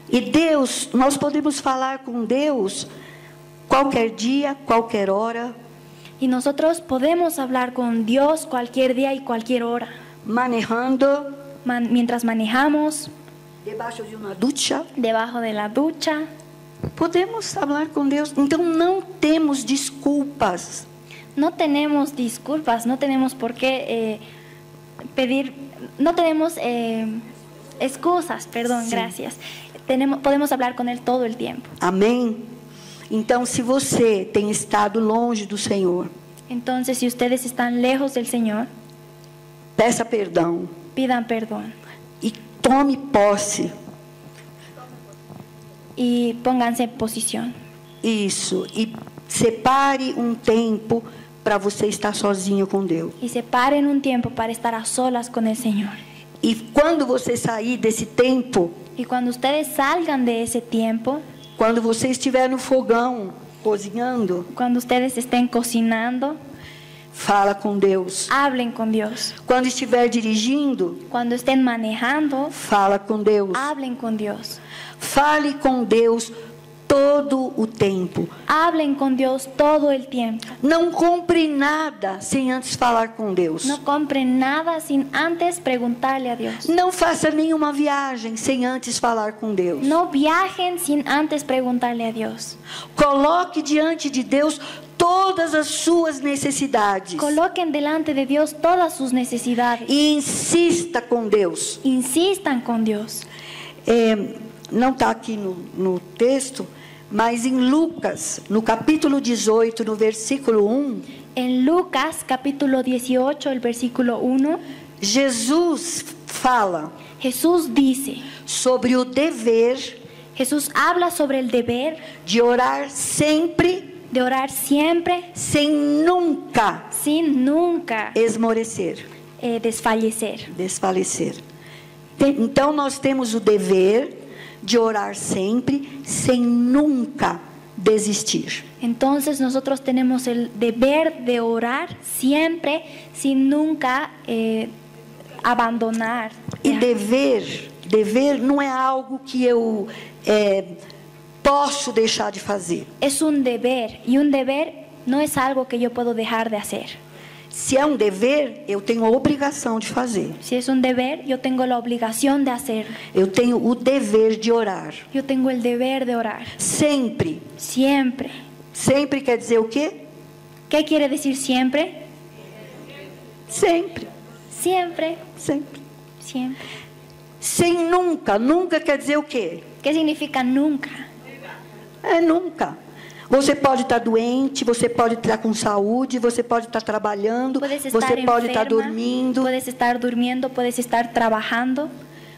E Deus, nós podemos falar com Deus qualquer dia, qualquer hora, Y nosotros podemos hablar con Dios cualquier día y cualquier hora. manejando, Mientras manejamos, debaixo de uma ducha. debajo de la ducha. Podemos falar com Deus. Então não temos desculpas. No tenemos disculpas, no tenemos por qué pedir, no tenemos excusas, perdón, Sí. gracias. Podemos hablar con Él todo el tiempo. Amém? Então, se você tem estado longe do Senhor, Entonces, si ustedes están lejos del Señor, peça perdão pidan perdón e tome posse. y pónganse en posición. Isso. E separe um tempo para você estar sozinho com Deus. Y separen un tiempo para estar a solas con el Señor. E quando você sair desse tempo, Y cuando ustedes salgan de ese tiempo, quando você estiver no fogão cozinhando, cuando ustedes estén cocinando, fala com Deus. hablen con Dios. Quando estiver dirigindo, Cuando estén manejando, fala com Deus. hablen con Dios. Fale com Deus todo o tempo. Hablen con Dios todo el tiempo. Não compre nada sem antes falar com Deus. No compren nada sin antes preguntarle a Dios. Não faça nenhuma viagem sem antes falar com Deus. No viajen sin antes preguntarle a Dios. Coloque diante de Deus todas as suas necessidades. Coloquen delante de Dios todas sus necesidades. E insista com Deus. Insistan con Dios. Não está aqui no texto, mas em Lucas, no capítulo 18, no versículo 1, En Lucas capítulo 18, el versículo 1, Jesus fala Jesús dice, sobre o dever Jesús habla sobre el deber de orar sempre, de orar siempre sem nunca sin nunca esmorecer, desfallecer. Então nós temos o dever de orar sempre, sem nunca desistir. Entonces nosotros tenemos el deber de orar siempre sin nunca abandonar. E dever não é algo que eu posso deixar de fazer. Es un deber y un deber no es algo que yo puedo dejar de hacer. Se é um dever, eu tenho a obrigação de fazer. Si es un deber, yo tengo la obligación de hacerlo. Eu tenho o dever de orar. Yo tengo el deber de orar. Sempre. Siempre. Sempre quer dizer o quê? ¿Qué quiere decir siempre? Sempre. Siempre. Sempre. Siempre. Sem nunca. Nunca quer dizer o quê? ¿Qué significa nunca? É nunca. Você pode estar doente, você pode estar com saúde, você pode estar trabalhando, Puedes estar você pode enferma, estar dormindo. puedes estar durmiendo, puedes estar trabajando.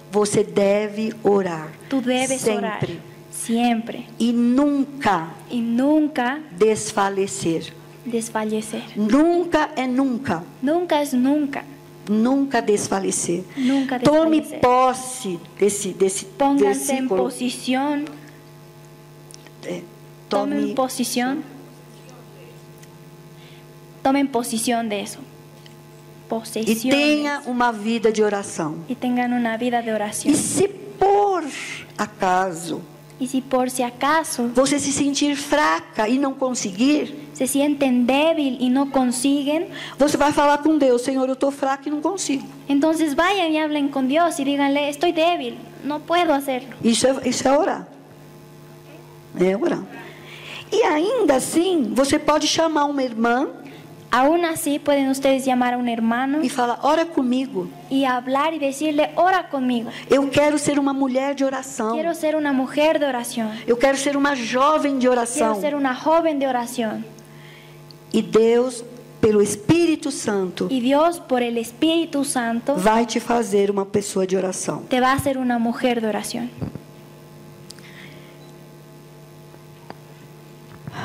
Você deve orar. Tú debes sempre. orar siempre E nunca y nunca desfalecer. desfallecer. Nunca é nunca. Nunca es nunca. Nunca desfalecer. Nunca Tome desfalecer. posse desse Pónganse en versículo. posición. Tome Tomen posición. Tomen posición de eso. e Posesión. tenha uma vida de oração. Y tengan una vida de E oración. se por acaso Y si por si acaso você se sentir fraca e não conseguir, se sienten débil y no consiguen, você vai falar com Deus: Senhor, eu estou fraca e não consigo. entonces vayan y hablen con Dios y díganle, estoy débil, no puedo hacerlo. Isso é orar. É orar. E ainda assim, você pode chamar uma irmã. Aún así pueden ustedes llamar a un hermano e falar: ora comigo. y hablar y decirle, ora conmigo. Eu quero ser uma mulher de oração. Quiero ser una mujer de oración. Eu quero ser uma jovem de Quiero oração. ser una joven de oración. E Deus, pelo Espírito Santo, Y Dios, por el Espíritu Santo, vai te fazer uma pessoa de oração. te va a hacer una mujer de oración.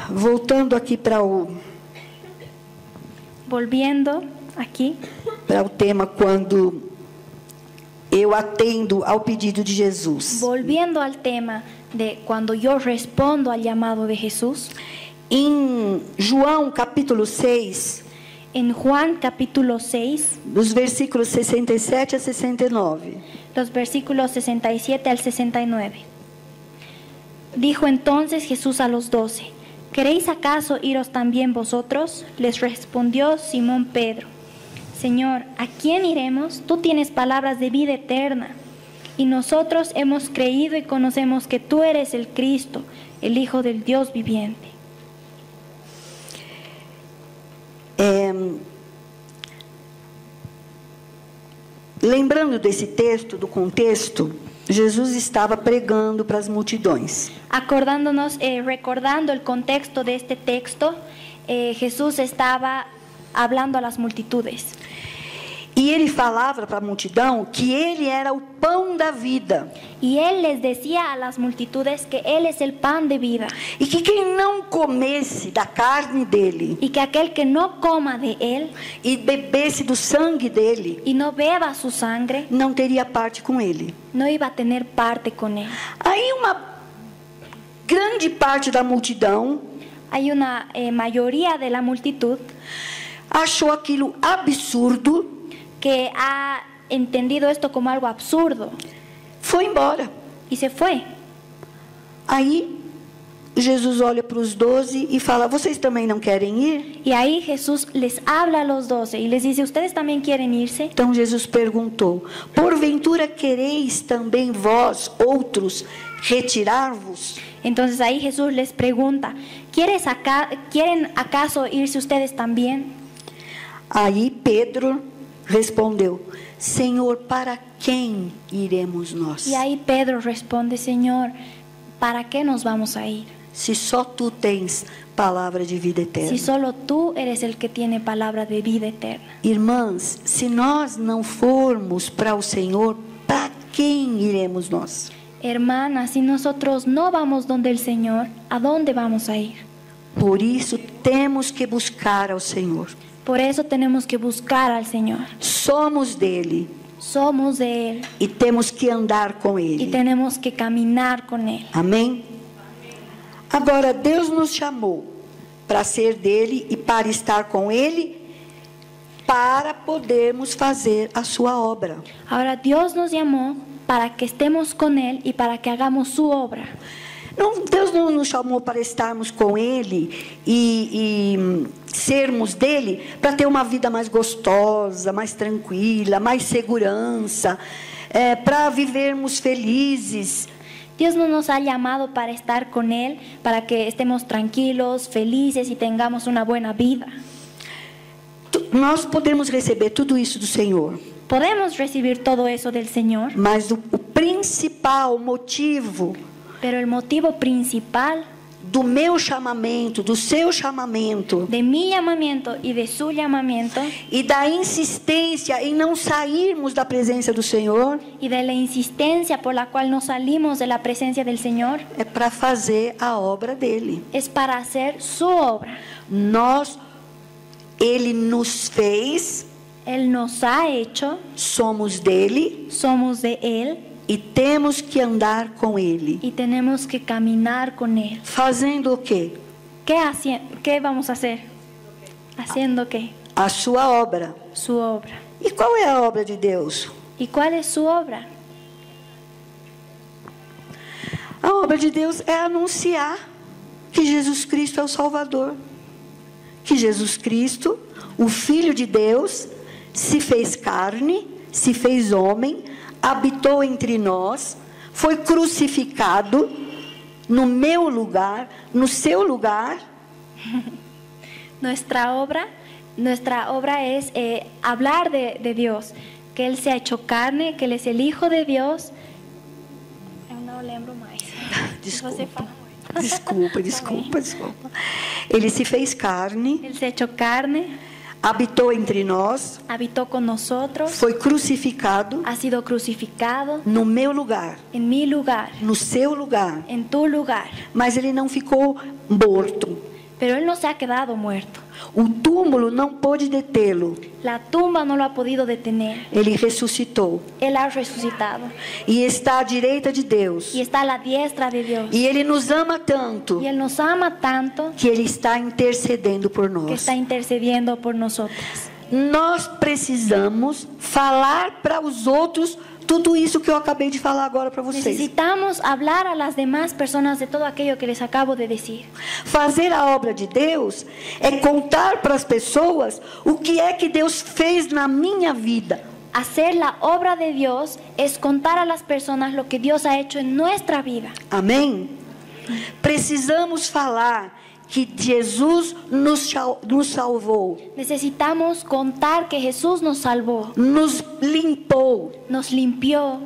Voltando aqui para Volviendo aquí, o tema, quando eu atendo ao pedido de Jesus. volviendo al tema de cuando yo respondo al llamado de Jesús, Em João capítulo 6, en Juan capítulo 6, dos versículos 67 a 69. los versículos 67 al 69. Dijo entonces Jesús a los 12, ¿queréis acaso iros también vosotros? Les respondió Simón Pedro, Señor, ¿a quién iremos? Tú tienes palabras de vida eterna, y nosotros hemos creído y conocemos que tú eres el Cristo, el Hijo del Dios viviente. Lembrando desse texto, do contexto, Jesus estava pregando para as multidões. Recordando el contexto de este texto, Jesús estaba hablando a las multitudes. E ele falava para a multidão que ele era o pão da vida. Y él les decía a las multitudes que él es el pan de vida. E que quem não comesse da carne dele Y que aquel que no coma de él e bebesse do sangue dele, y no beba su sangre, não teria parte com ele. no iba a tener parte con él. Aí uma grande parte da multidão Hay una mayoría de la multitud achou aquilo absurdo, que ha entendido esto como algo absurdo foi embora. y se fue. Aí Jesus olha para os 12 e fala: vocês também não querem ir? Y ahí Jesús les habla a los 12 y les dice, ¿ustedes también quieren irse? Então Jesus perguntou: porventura quereis também vós outros retirar-vos? Entonces ahí Jesús les pregunta, ¿quieren acaso irse ustedes también? Aí Pedro respondeu: Senhor, para quem iremos nós? Y ahí Pedro responde, Señor, ¿para qué nos vamos a ir? Se só tu tens palavra de vida eterna. Si solo tú eres el que tiene palabra de vida eterna. Irmãs, se nós não formos para o Senhor, para quem iremos nós? Hermanas, si nosotros no vamos donde el Señor, ¿a dónde vamos a ir? Por isso temos que buscar ao Senhor. Por eso tenemos que buscar al Señor. Somos dele Somos de Él e temos que andar com y ele. tenemos que caminar con Él. Amém? Agora, Deus nos chamou para ser dele e para estar com ele, para podermos fazer a sua obra. Ahora Dios nos llamó para que estemos con Él y para que hagamos su obra. Não, Deus não nos chamou para estarmos com ele e sermos dele para ter uma vida mais gostosa, mais tranquila, mais segurança, para vivermos felizes. Dios no nos ha llamado para estar con Él, para que estemos tranquilos, felices y tengamos una buena vida. Nós podemos receber tudo isso do Senhor. Podemos recibir todo eso del Señor, Mas o principal motivo pero el motivo principal do meu chamamento, do seu chamamento de mi llamamiento y de su llamamiento e da insistência em não sairmos da presença do Senhor y de la insistencia por la cual no salimos de la presencia del Señor é para fazer a obra dele. es para hacer su obra. Ele nos fez, Él nos ha hecho, somos dele somos de Él e temos que andar com ele. y tenemos que caminar con Él. Fazendo o quê? ¿Qué vamos a hacer? ¿Haciendo qué? A sua obra. Su obra. E qual é a obra de Deus? ¿Y cuál es su obra? A obra de Deus é anunciar que Jesus Cristo é o Salvador. Que Jesus Cristo, o Filho de Deus, se fez carne, se fez homem, habitou entre nós, foi crucificado no meu lugar, no seu lugar. Nuestra obra Nuestra obra es hablar de Dios, que Él se ha hecho carne, que Él es el Hijo de Dios. No lembro mais. Você fala. Desculpa. Ele se fez carne, Él se ha hecho carne, habitou entre nós, habitó con nosotros, foi crucificado ha sido crucificado no meu lugar, en mi lugar, no seu lugar, en tu lugar. mas ele não ficou morto. Pero Él no se ha quedado muerto. O túmulo não pôde detê-lo. La tumba no lo ha podido detener. Ele ressuscitou Él ha resucitado e está à direita de Deus. y está a la diestra de Dios. E ele nos ama tanto Y Él nos ama tanto que ele está intercedendo por que nós. está intercediendo por nosotras. Nós precisamos falar para os outros tudo isso que eu acabei de falar agora para vocês. Necesitamos hablar a las demás personas de todo aquello que les acabo de decir. Fazer a obra de Deus é contar para as pessoas o que é que Deus fez na minha vida. Hacer la obra de Dios es contar a las personas lo que Dios ha hecho en nuestra vida. Amém? Precisamos falar que Jesus nos salvou, Necesitamos contar que Jesús nos salvó, nos limpou nos limpió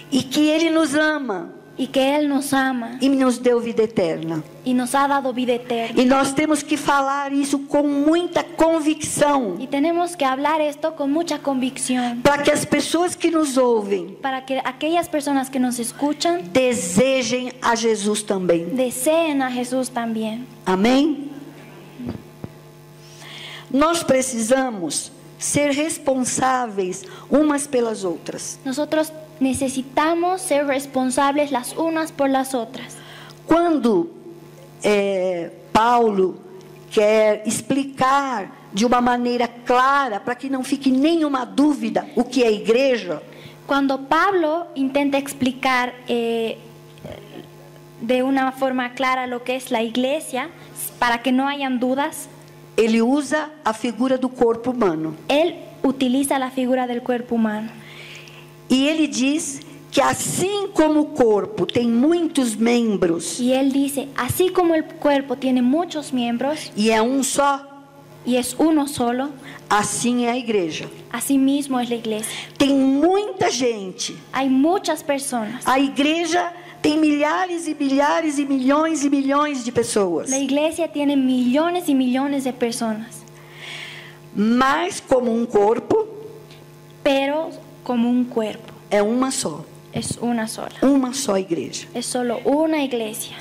e que Ele nos ama y que Él nos ama e nos deu vida eterna. y nos ha dado vida eterna. E nós temos que falar isso com muita convicção, Y tenemos que hablar esto con mucha convicción para que as pessoas que nos ouvem para que aquellas personas que nos escuchan desejem a Jesus também. deseen a Jesús también. Amém? Nós precisamos ser responsáveis umas pelas outras. Nosotros necesitamos ser responsables las unas por las otras. Quando Paulo quer explicar de uma maneira clara, para que não fique nenhuma dúvida o que é igreja, Cuando Pablo intenta explicar de una forma clara lo que es la iglesia, para que no hayan dudas, ele usa a figura do corpo humano. él utiliza la figura del cuerpo humano. E ele diz que assim como o corpo tem muitos membros Y él dice, así como el cuerpo tiene muchos miembros e é um só, y es uno solo, assim é a igreja. así mismo es la iglesia. Tem muita gente. Hay muchas personas. A igreja tem milhares e milhares e milhões de pessoas. La iglesia tiene millones y millones de personas, Mas como um corpo, pero como un cuerpo. é uma só. Es una sola. Uma só igreja. Es solo una iglesia.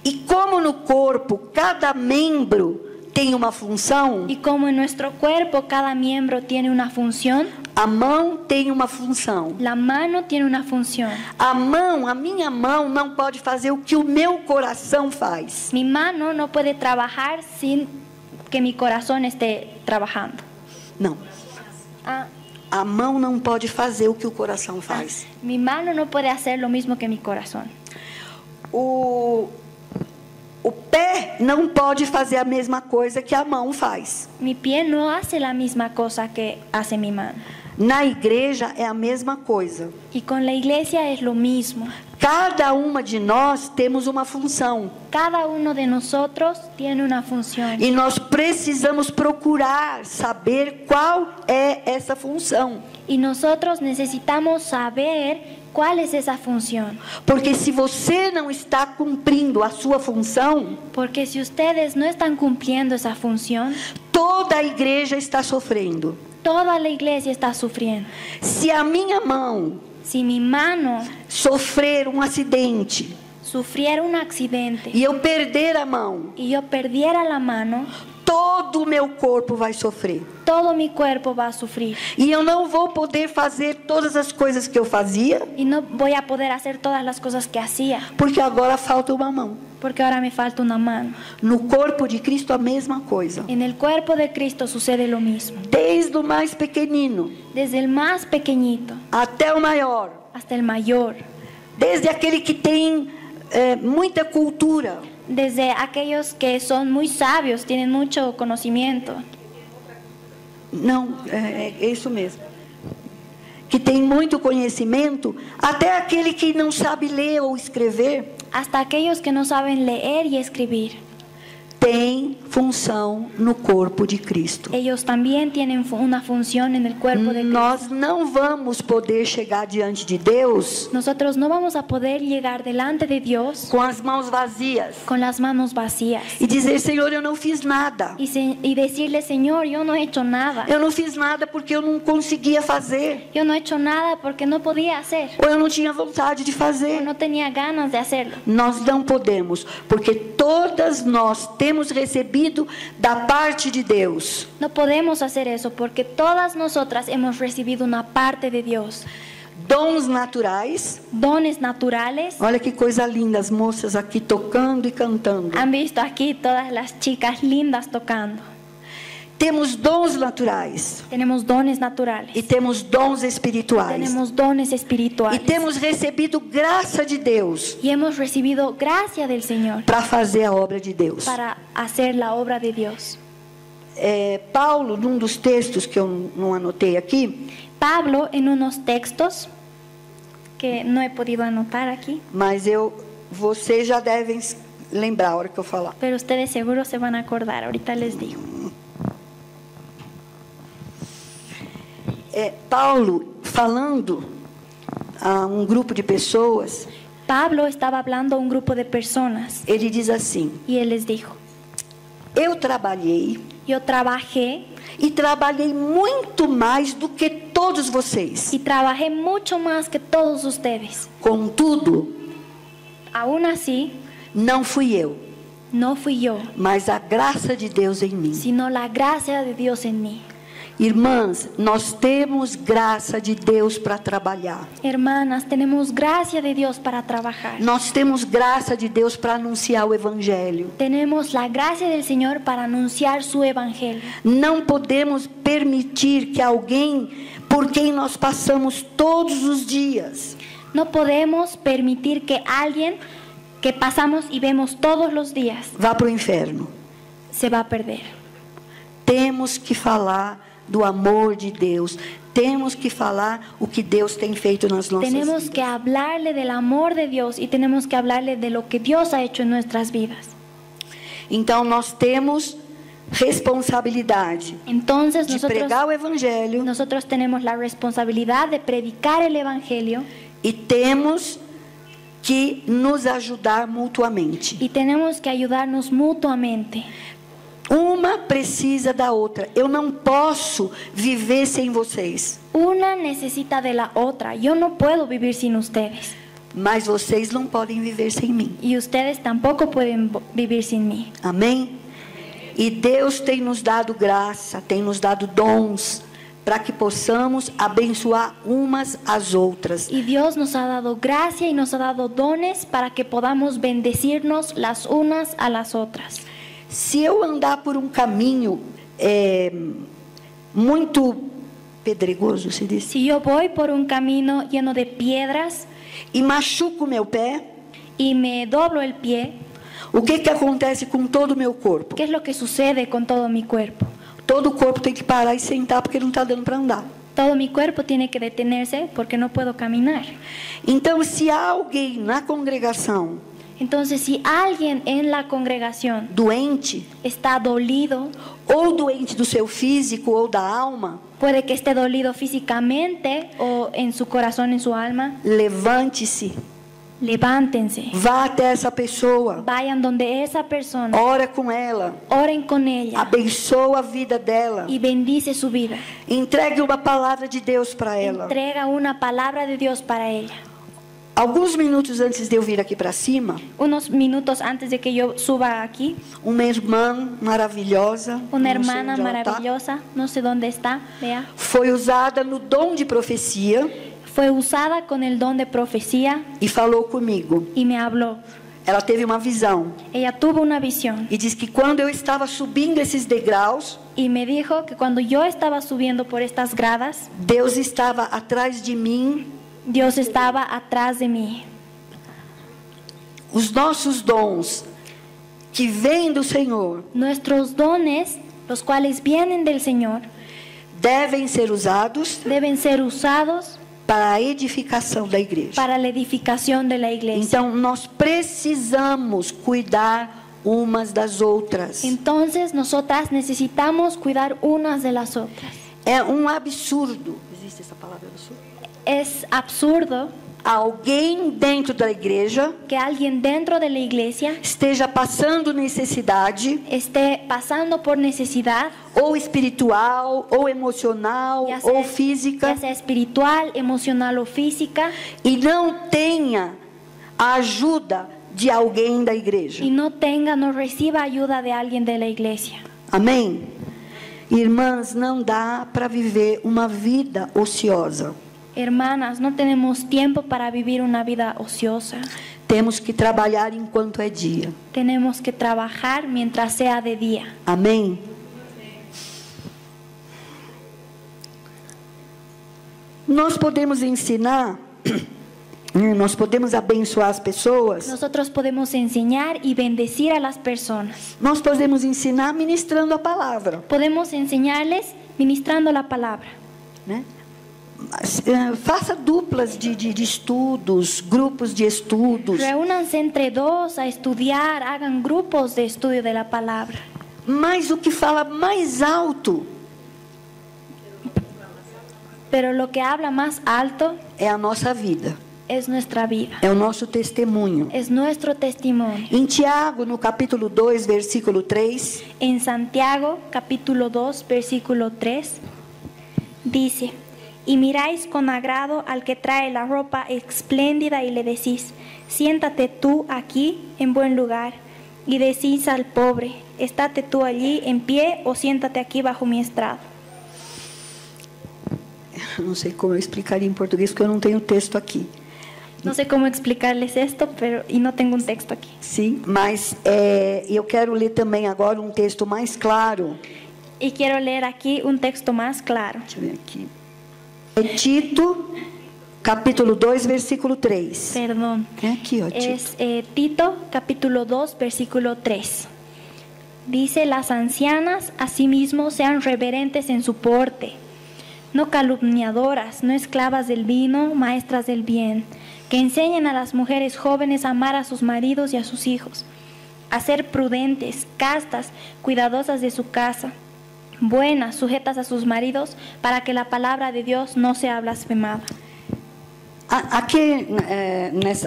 E como no corpo cada membro tem uma função, Y como en nuestro cuerpo cada miembro tiene una función, a mão tem uma função. la mano tiene una función. A minha mão não pode fazer o que o meu coração faz. Mi mano no puede trabajar sin que mi corazón esté trabajando. Não. Ah, A mão não pode fazer o que o coração faz. mi mano no puede hacer lo mismo que mi corazón. O pé não pode fazer a mesma coisa que a mão faz. Mi pie no hace la misma cosa que hace mi mano. Na igreja é a mesma coisa. Y con la iglesia es lo mismo. Cada uma de nós temos uma função. Cada uno de nosotros tiene una función. E nós precisamos procurar saber qual é essa função. Y nosotros necesitamos saber cuál es esa función. Porque se você não está cumprindo a sua função, Porque si ustedes no están cumpliendo esa función, toda a igreja está sofrendo. toda la iglesia está sufriendo. Se a minha mão Si mi mano sofrer um acidente sufriera un accidente e eu perder a mão, y yo perdiera la mano, todo o meu corpo vai sofrer. todo mi cuerpo va a sufrir. E eu não vou poder fazer todas as coisas que eu fazia, Y no voy a poder hacer todas las cosas que hacía, porque agora falta uma mão. porque ahora me falta una mano. No corpo de Cristo a mesma coisa. En el cuerpo de Cristo sucede lo mismo. Desde o mais pequenino Desde el más pequeñito até o maior. hasta el mayor. Desde aquele que tem muita cultura Desde aquellos que son muy sabios, tienen mucho conocimiento. Não, é isso mesmo. Que tem muito conhecimento, até aquele que não sabe ler ou escrever, Hasta aquellos que no saben leer y escribir. têm função no corpo de Cristo. Ellos también tienen una función en el cuerpo de Cristo. Nós não vamos poder chegar diante de Deus Nosotros no vamos a poder llegar delante de Dios com as mãos vazias con las manos vacías e dizer: Senhor, eu não fiz nada. y decirle, Señor, yo no he hecho nada. Eu não fiz nada porque eu não conseguia fazer, Yo no he hecho nada porque no podía hacer. ou eu não tinha vontade de Yo fazer. no tenía ganas de hacerlo. Nós não podemos, porque todas nós temos recebido da parte de Deus No podemos hacer eso porque todas nosotras hemos recibido una parte de Dios. dons naturais. Dones naturales. Olha que coisa linda, as moças aqui tocando e cantando. Han visto aquí todas las chicas lindas tocando. Temos dons naturais Tenemos dones naturales. e temos dons espirituais. Tenemos dones E espirituales. temos recebido graça de Deus Y hemos recibido gracia del Señor para fazer a obra de Deus. para hacer la obra de Dios. Paulo, num dos textos que eu não anotei aqui, Pablo, en unos textos que no he podido anotar aquí, mas vocês já devem lembrar a hora que eu falar. pero ustedes seguro se van a acordar. Ahorita les digo. Paulo falando a um grupo de pessoas, Pablo estaba hablando a un grupo de personas ele diz assim: y él les dijo, eu trabalhei yo trabajé e trabalhei muito mais do que todos vocês. y trabajé mucho más que todos ustedes. Contudo, Aún así, não fui eu, no fui yo, mas a graça de Deus em mim. sino la gracia de Dios en mí. Irmãs, nós temos graça de Deus para trabalhar. Hermanas, tenemos gracia de Dios para trabajar. Nós temos graça de Deus para anunciar o Evangelho. Tenemos la gracia del Señor para anunciar su evangelio. Não podemos permitir que alguém por quem nós passamos todos os dias No podemos permitir que alguien que pasamos y vemos todos los días vá para o inferno. se va a perder. Temos que falar do amor de Deus. Temos que falar o que Deus tem feito nas nossas Tenemos vidas. que hablarle del amor de Dios y tenemos que hablarle de lo que Dios ha hecho en nuestras vidas. Então nós temos responsabilidade Entonces de pregar o Evangelho nosotros tenemos la responsabilidad de predicar el evangelio e temos que nos ajudar mutuamente. y tenemos que ayudarnos mutuamente. Uma precisa da outra. Eu não posso viver sem vocês, Una necesita de la otra. Yo no puedo vivir sin ustedes mas vocês não podem viver sem mim. y ustedes tampoco pueden vivir sin mí. Amém? E Deus tem nos dado graça, tem nos dado dons para que possamos abençoar umas às outras. Y Dios nos ha dado gracia y nos ha dado dones para que podamos bendecirnos las unas a las otras. Se eu andar por um caminho muito pedregoso, se diz, Si yo voy por un camino lleno de piedras e machuco meu pé, y me doblo el pie, o que acontece com todo o meu corpo? ¿qué es lo que sucede con todo mi cuerpo? Todo o corpo tem que parar e sentar porque não está dando para andar. Todo mi cuerpo tiene que detenerse porque no puedo caminar. Então, se há alguém na congregação Entonces, si alguien en la congregación doente, está dolido, ou doente do seu físico ou da alma, puede que esté dolido físicamente o en su corazón, en su alma, levante-se, levántense, vá até essa pessoa, vayan donde esa persona, ora com ela, oren con ella abençoa a vida dela, y bendice su vida. entregue uma palavra de Deus para ela. Entrega una palabra de Dios para ella. Alguns minutos antes de eu vir aqui para cima, Unos minutos antes de que yo suba aquí, uma irmã maravilhosa, una não sei hermana onde ela tá, maravillosa, no sé dónde está, vea, foi usada no dom de profecia fue usada con el don de profecía e falou comigo. y me habló. Ela teve uma visão Ella tuvo una visión e diz que quando eu estava subindo esses degraus, y me dijo que cuando yo estaba subiendo por estas gradas, Deus estava atrás de mim. Dios estaba atrás de mí. Os nossos dons que vêm do Senhor Nuestros dones, los cuales vienen del Señor, devem ser usados deben ser usados para a edificação da igreja. para la edificación de la iglesia. Então nós precisamos cuidar umas das outras. Entonces nosotras necesitamos cuidar unas de las otras. É um absurdo. Existe essa palavra absurdo? Es absurdo Alguém dentro da igreja que alguien dentro de la iglesia esteja passando necessidade, esté pasando por necesidad, ou espiritual, ou emocional, ya sea, ou física, ya sea espiritual, emocional o física, e não tenha a ajuda de alguém da igreja. y no reciba ayuda de alguien de la iglesia. Amém? Irmãs, não dá para viver uma vida ociosa. Hermanas, no tenemos tiempo para vivir una vida ociosa. Temos que trabalhar enquanto é dia. Tenemos que trabajar mientras sea de día. Amém? Nós podemos ensinar, nós podemos abençoar as pessoas, Nosotros podemos enseñar y bendecir a las personas. nós podemos ensinar ministrando a palavra, Podemos enseñarles ministrando la palabra. né? Mas, faça duplas de estudos, grupos de estudos, Reúnanse entre dos a estudiar, hagan grupos de estudio de la palabra. mas o que fala mais alto Pero lo que habla más alto é a nossa vida, es nuestra vida, é o nosso testemunho. es nuestro testimonio. Em Tiago, no capítulo 2, versículo 3, En Santiago, capítulo 2, versículo 3, dice: y miráis con agrado al que trae la ropa espléndida y le decís: siéntate tú aquí en buen lugar. Y decís al pobre: estate tú allí en pie o siéntate aquí bajo mi estrado. não sei como eu explicaria em português, porque eu não tenho texto aqui. No sé cómo explicarles esto, y no tengo un texto aquí. Sim, mas eu quero ler também agora um texto mais claro. Y quiero leer aquí un texto más claro. Deixa eu ver aqui. É Tito, capítulo 2, versículo 3. Perdón. É aqui, ó, Tito. Es Tito, capítulo 2, versículo 3. Dice: las ancianas asimismo sean reverentes en su porte, no calumniadoras, no esclavas del vino, maestras del bien, que enseñen a las mujeres jóvenes a amar a sus maridos y a sus hijos, a ser prudentes, castas, cuidadosas de su casa, buenas, sujetas a sus maridos, para que la palabra de Dios no sea blasfemada. Aqui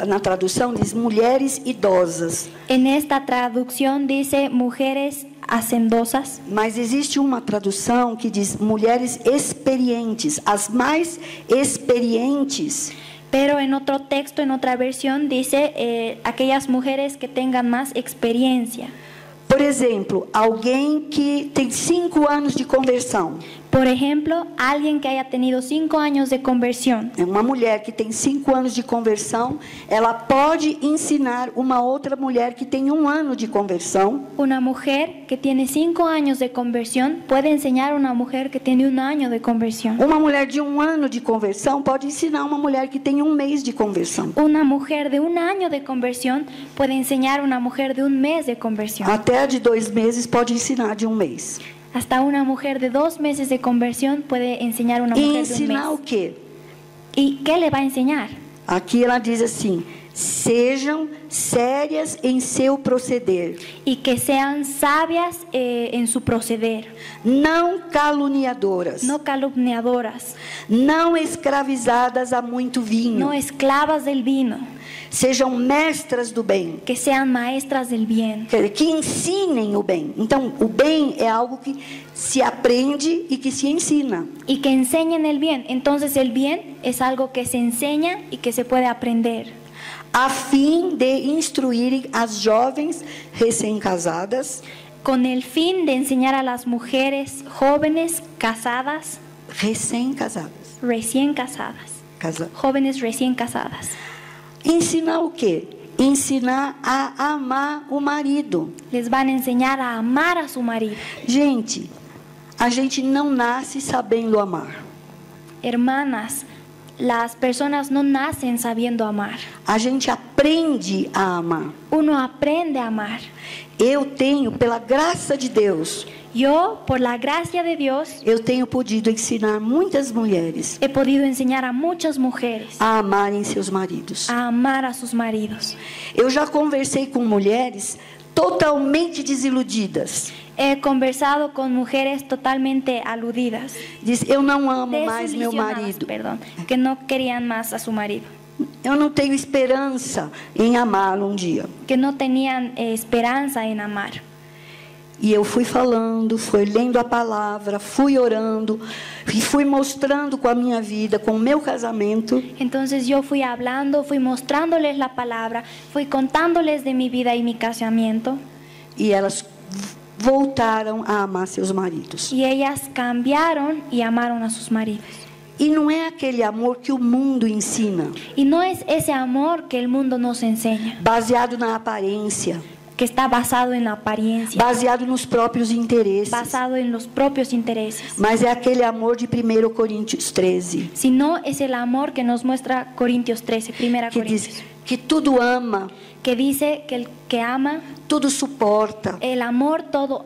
na tradução diz mulheres idosas, En esta traducción dice mujeres hacendosas, mas existe uma tradução que diz mulheres experientes, as mais experientes. pero en otro texto, en otra versión, dice aquellas mujeres que tengan más experiencia. Por exemplo, alguém que tem 5 anos de conversão. Por ejemplo, alguien que haya tenido 5 años de conversión. Uma mulher que tem 5 anos de conversão, ela pode ensinar uma outra mulher que tem 1 ano de conversão. Una mujer que tiene 5 años de conversión puede enseñar a una mujer que tiene 1 año de conversión. Uma mulher de 1 ano de conversão pode ensinar uma mulher que tem 1 mês de conversão. Una mujer de 1 año de conversión puede enseñar a una mujer de 1 mes de conversión. Até a de 2 meses pode ensinar de 1 mês. Hasta una mujer de 2 meses de conversión puede enseñar a una E mujer de 1 ensinar o mes. quê? ¿Y qué le va a enseñar? Aqui ela diz assim: sejam sérias em seu proceder, Y que sean sabias en su proceder, não caluniadoras, no calumniadoras, não escravizadas a muito vinho, no esclavas del vino, sejam mestras do bem, que sean maestras del bien, quer dizer, que ensinem o bem. Então, o bem é algo que se aprende e que se ensina. y que enseñen el bien. Entonces el bien es algo que se enseña y que se puede aprender, A fim de instruir as jovens recém-casadas, con el fin de enseñar a las mujeres jóvenes casadas, recém-casadas, recién casadas, jóvenes recién casadas. Ensinar o quê? Ensinar a amar o marido. Les van a enseñar a amar a su marido. Gente, a gente não nasce sabendo amar. Hermanas, las personas no nacen sabiendo amar. A gente aprende a amar. Uno aprende a amar. Eu tenho, pela graça de Deus, Yo, por la gracia de Dios, eu tenho podido ensinar muitas mulheres he podido enseñar a muchas mujeres a amarem seus maridos. a amar a sus maridos. Eu já conversei com mulheres totalmente desiludidas. He conversado con mujeres totalmente aludidas, Diz, eu não amo mais meu desilusionadas, marido. perdón, que no querían más a su marido, Eu não tenho esperança em amá-lo um dia. que no tenían esperanza en amar. E eu fui falando, fui lendo a palavra, fui orando, e fui mostrando com a minha vida, com o meu casamento, Entonces yo fui hablando, fui mostrándoles la palabra, fui contándoles de mi vida y mi casamiento, e elas voltaram a amar seus maridos. y ellas cambiaron y amaron a sus maridos. E não é aquele amor que o mundo ensina, Y no es ese amor que el mundo nos enseña, baseado na aparência, que está basado en la apariencia, baseado nos próprios interesses. basado en los propios intereses, Mas é aquele amor de 1 Coríntios 13, sino es el amor que nos muestra Corintios 13, primera que Corintios, diz que tudo ama, que dice que el que ama, tudo suporta, el amor todo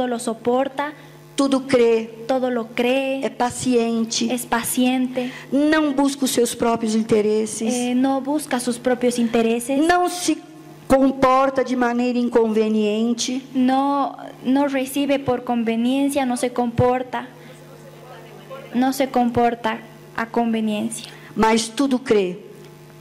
lo soporta, tudo crê, todo lo cree, é paciente, es paciente, não busca os seus próprios interesses, no busca sus propios intereses, não se comporta de maneira inconveniente, no recibe por conveniencia, no se comporta a conveniencia, mas tudo crê,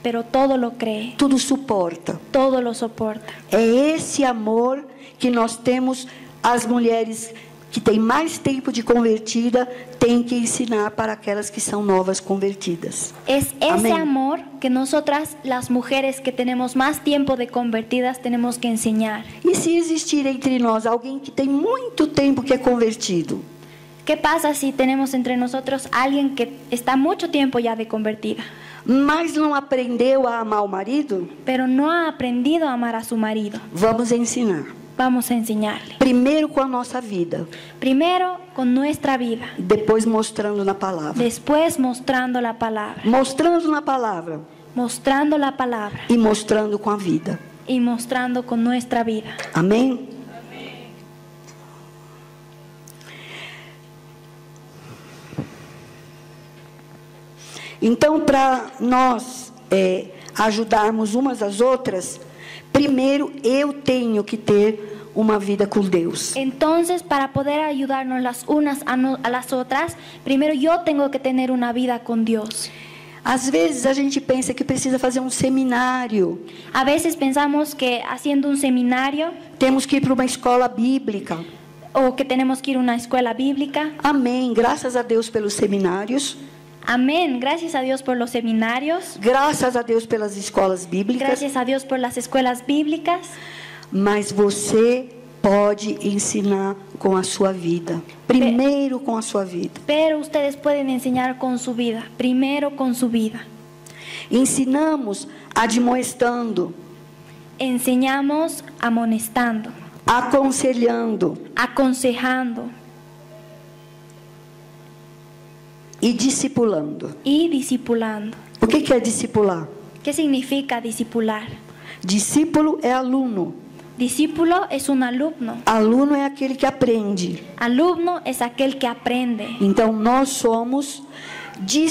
pero todo lo cree, tudo suporta. todo lo soporta. É esse amor que nós temos, as mulheres que têm mais tempo de convertida, têm que ensinar para aquelas que são novas convertidas. Es ese Amén. amor que nosotras, las mujeres que tenemos más tiempo de convertidas, tenemos que enseñar. E se existir entre nós alguém que tem muito tempo que é convertido, ¿Qué pasa si tenemos entre nosotros alguien que está mucho tiempo ya de convertida, mas não aprendeu a amar o marido? pero no ha aprendido a amar a su marido? Vamos ensinar. Vamos a enseñarle. Primeiro com a nossa vida, Primero con nuestra vida, depois mostrando na palavra. después mostrando la palabra, Mostrando na palavra mostrando la palabra e mostrando com a vida. y mostrando con nuestra vida. Amém? Então, para nós ajudarmos umas às outras, primeiro eu tenho que ter uma vida com Deus. Entonces, para poder ayudarnos las unas a las otras, primero yo tengo que tener una vida con Dios. Às vezes a gente pensa que precisa fazer um seminário, A veces pensamos que haciendo un seminario temos que ir para uma escola bíblica. o que tenemos que ir a una escuela bíblica. Amém. Graças a Deus pelos seminários, Amén. Gracias a Dios por los seminarios. graças a Deus pelas escolas bíblicas, Gracias a Dios por las escuelas bíblicas. mas você pode ensinar com a sua vida. Primeiro com a sua vida. Pero ustedes pueden enseñar con su vida. Primero con su vida. Ensinamos admoestando, Enseñamos amonestando, aconselhando aconsejando e discipulando. y discipulando. O que é discipular? ¿Qué significa discipular? Discípulo é aluno. Discípulo es un alumno. Aluno é aquele que aprende. Alumno es aquel que aprende. Então nós somos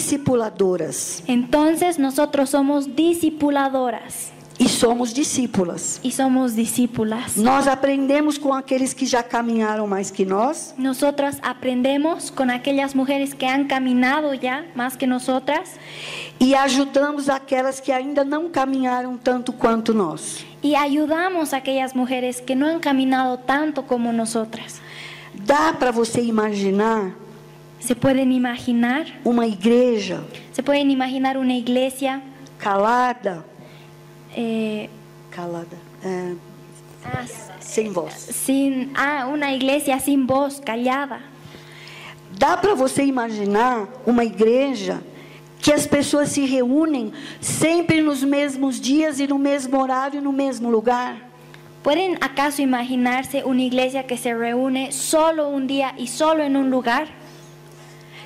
discipuladoras Entonces nosotros somos discipuladoras e somos discípulas. y somos discípulas. Nós aprendemos com aqueles que já caminharam mais que nós Nosotras aprendemos con aquellas mujeres que han caminado ya más que nosotras e ajudamos aquelas que ainda não caminharam tanto quanto nós. y ayudamos a aquellas mujeres que no han caminado tanto como nosotras. Dá para você imaginar ¿Se pueden imaginar? uma igreja ¿Se pueden imaginar una iglesia calada, eh, ah, sem voz? una iglesia sin voz, callada? Dá para você imaginar uma igreja que as pessoas se reúnem sempre nos mesmos dias e no mesmo horário e no mesmo lugar? ¿Pueden acaso imaginarse una iglesia que se reúne solo un día y solo en un lugar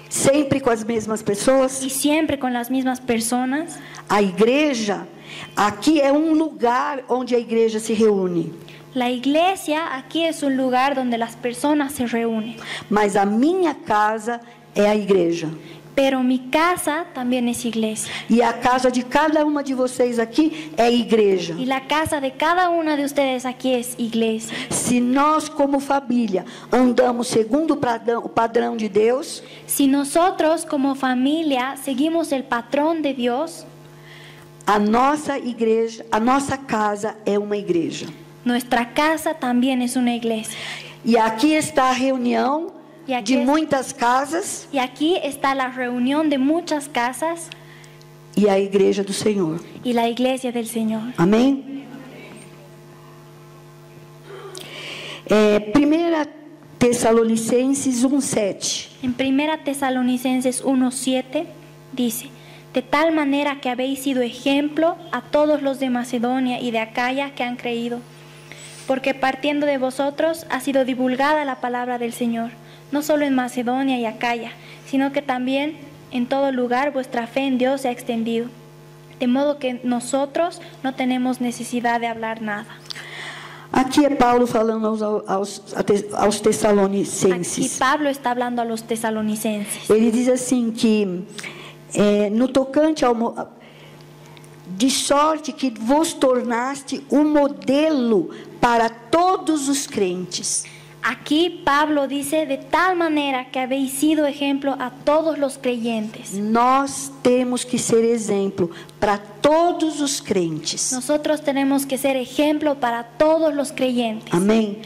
Sempre com as mesmas pessoas? y siempre con las mismas personas? A igreja, aqui é um lugar onde a igreja se reúne. La iglesia aquí es un lugar donde las personas se reúnen, Mas a minha casa é a igreja. pero mi casa también es iglesia. E a casa de cada uma de vocês aqui é igreja. Y la casa de cada una de ustedes aquí es iglesia. Se nós, como família, andamos segundo o padrão de Deus, Si nosotros como familia seguimos el patrón de Dios, a nossa igreja, a nossa casa é uma igreja. nuestra casa también es una iglesia. E aqui está a reunião E aqui de es- muitas casas Y aquí está la reunión de muchas casas e a igreja do Senhor. y la iglesia del Señor. Amém? 1 Tessalonicenses 1:7. En 1 Tesalonicenses 1:7 dice: de tal manera que habéis sido ejemplo a todos los de Macedonia y de Acaya que han creído, porque partiendo de vosotros ha sido divulgada la palabra del Señor, no solo en Macedonia y Acaya, sino que también en todo lugar vuestra fe en Dios se ha extendido, de modo que nosotros no tenemos necesidad de hablar nada. Aqui é Paulo falando aos Aquí Tessalonicenses. Pablo está hablando a los tesalonicenses. Ele diz assim que no tocante de sorte que vos tornaste um modelo para todos os crentes. Aquí Pablo dice: de tal manera que habéis sido ejemplo a todos los creyentes. Nós temos que ser exemplo para todos os crentes. Nosotros tenemos que ser ejemplo para todos los creyentes. Amém?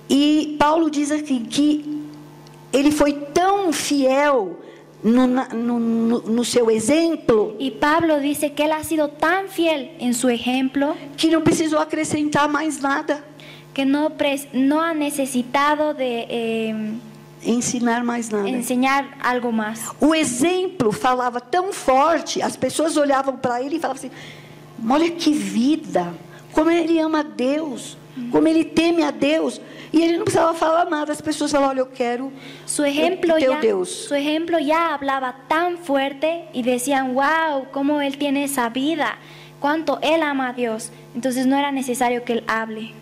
E Paulo diz aqui que ele foi tão fiel no seu exemplo Y Pablo dice que él ha sido tan fiel en su ejemplo que não precisou acrescentar mais nada, que no ha necesitado de ensinar mais nada. enseñar algo más. O exemplo falava tão forte, as pessoas olhavam para ele e falavam assim: olha que vida, como ele ama a Deus, como ele teme a Deus. E ele não precisava falar nada, as pessoas falavam: olha, eu quero Su ejemplo, o teu Deus. su ejemplo ya hablaba tan fuerte y decían: wow, cómo él tiene esa vida, cuánto él ama a Dios. Entonces no era necesario que él hable.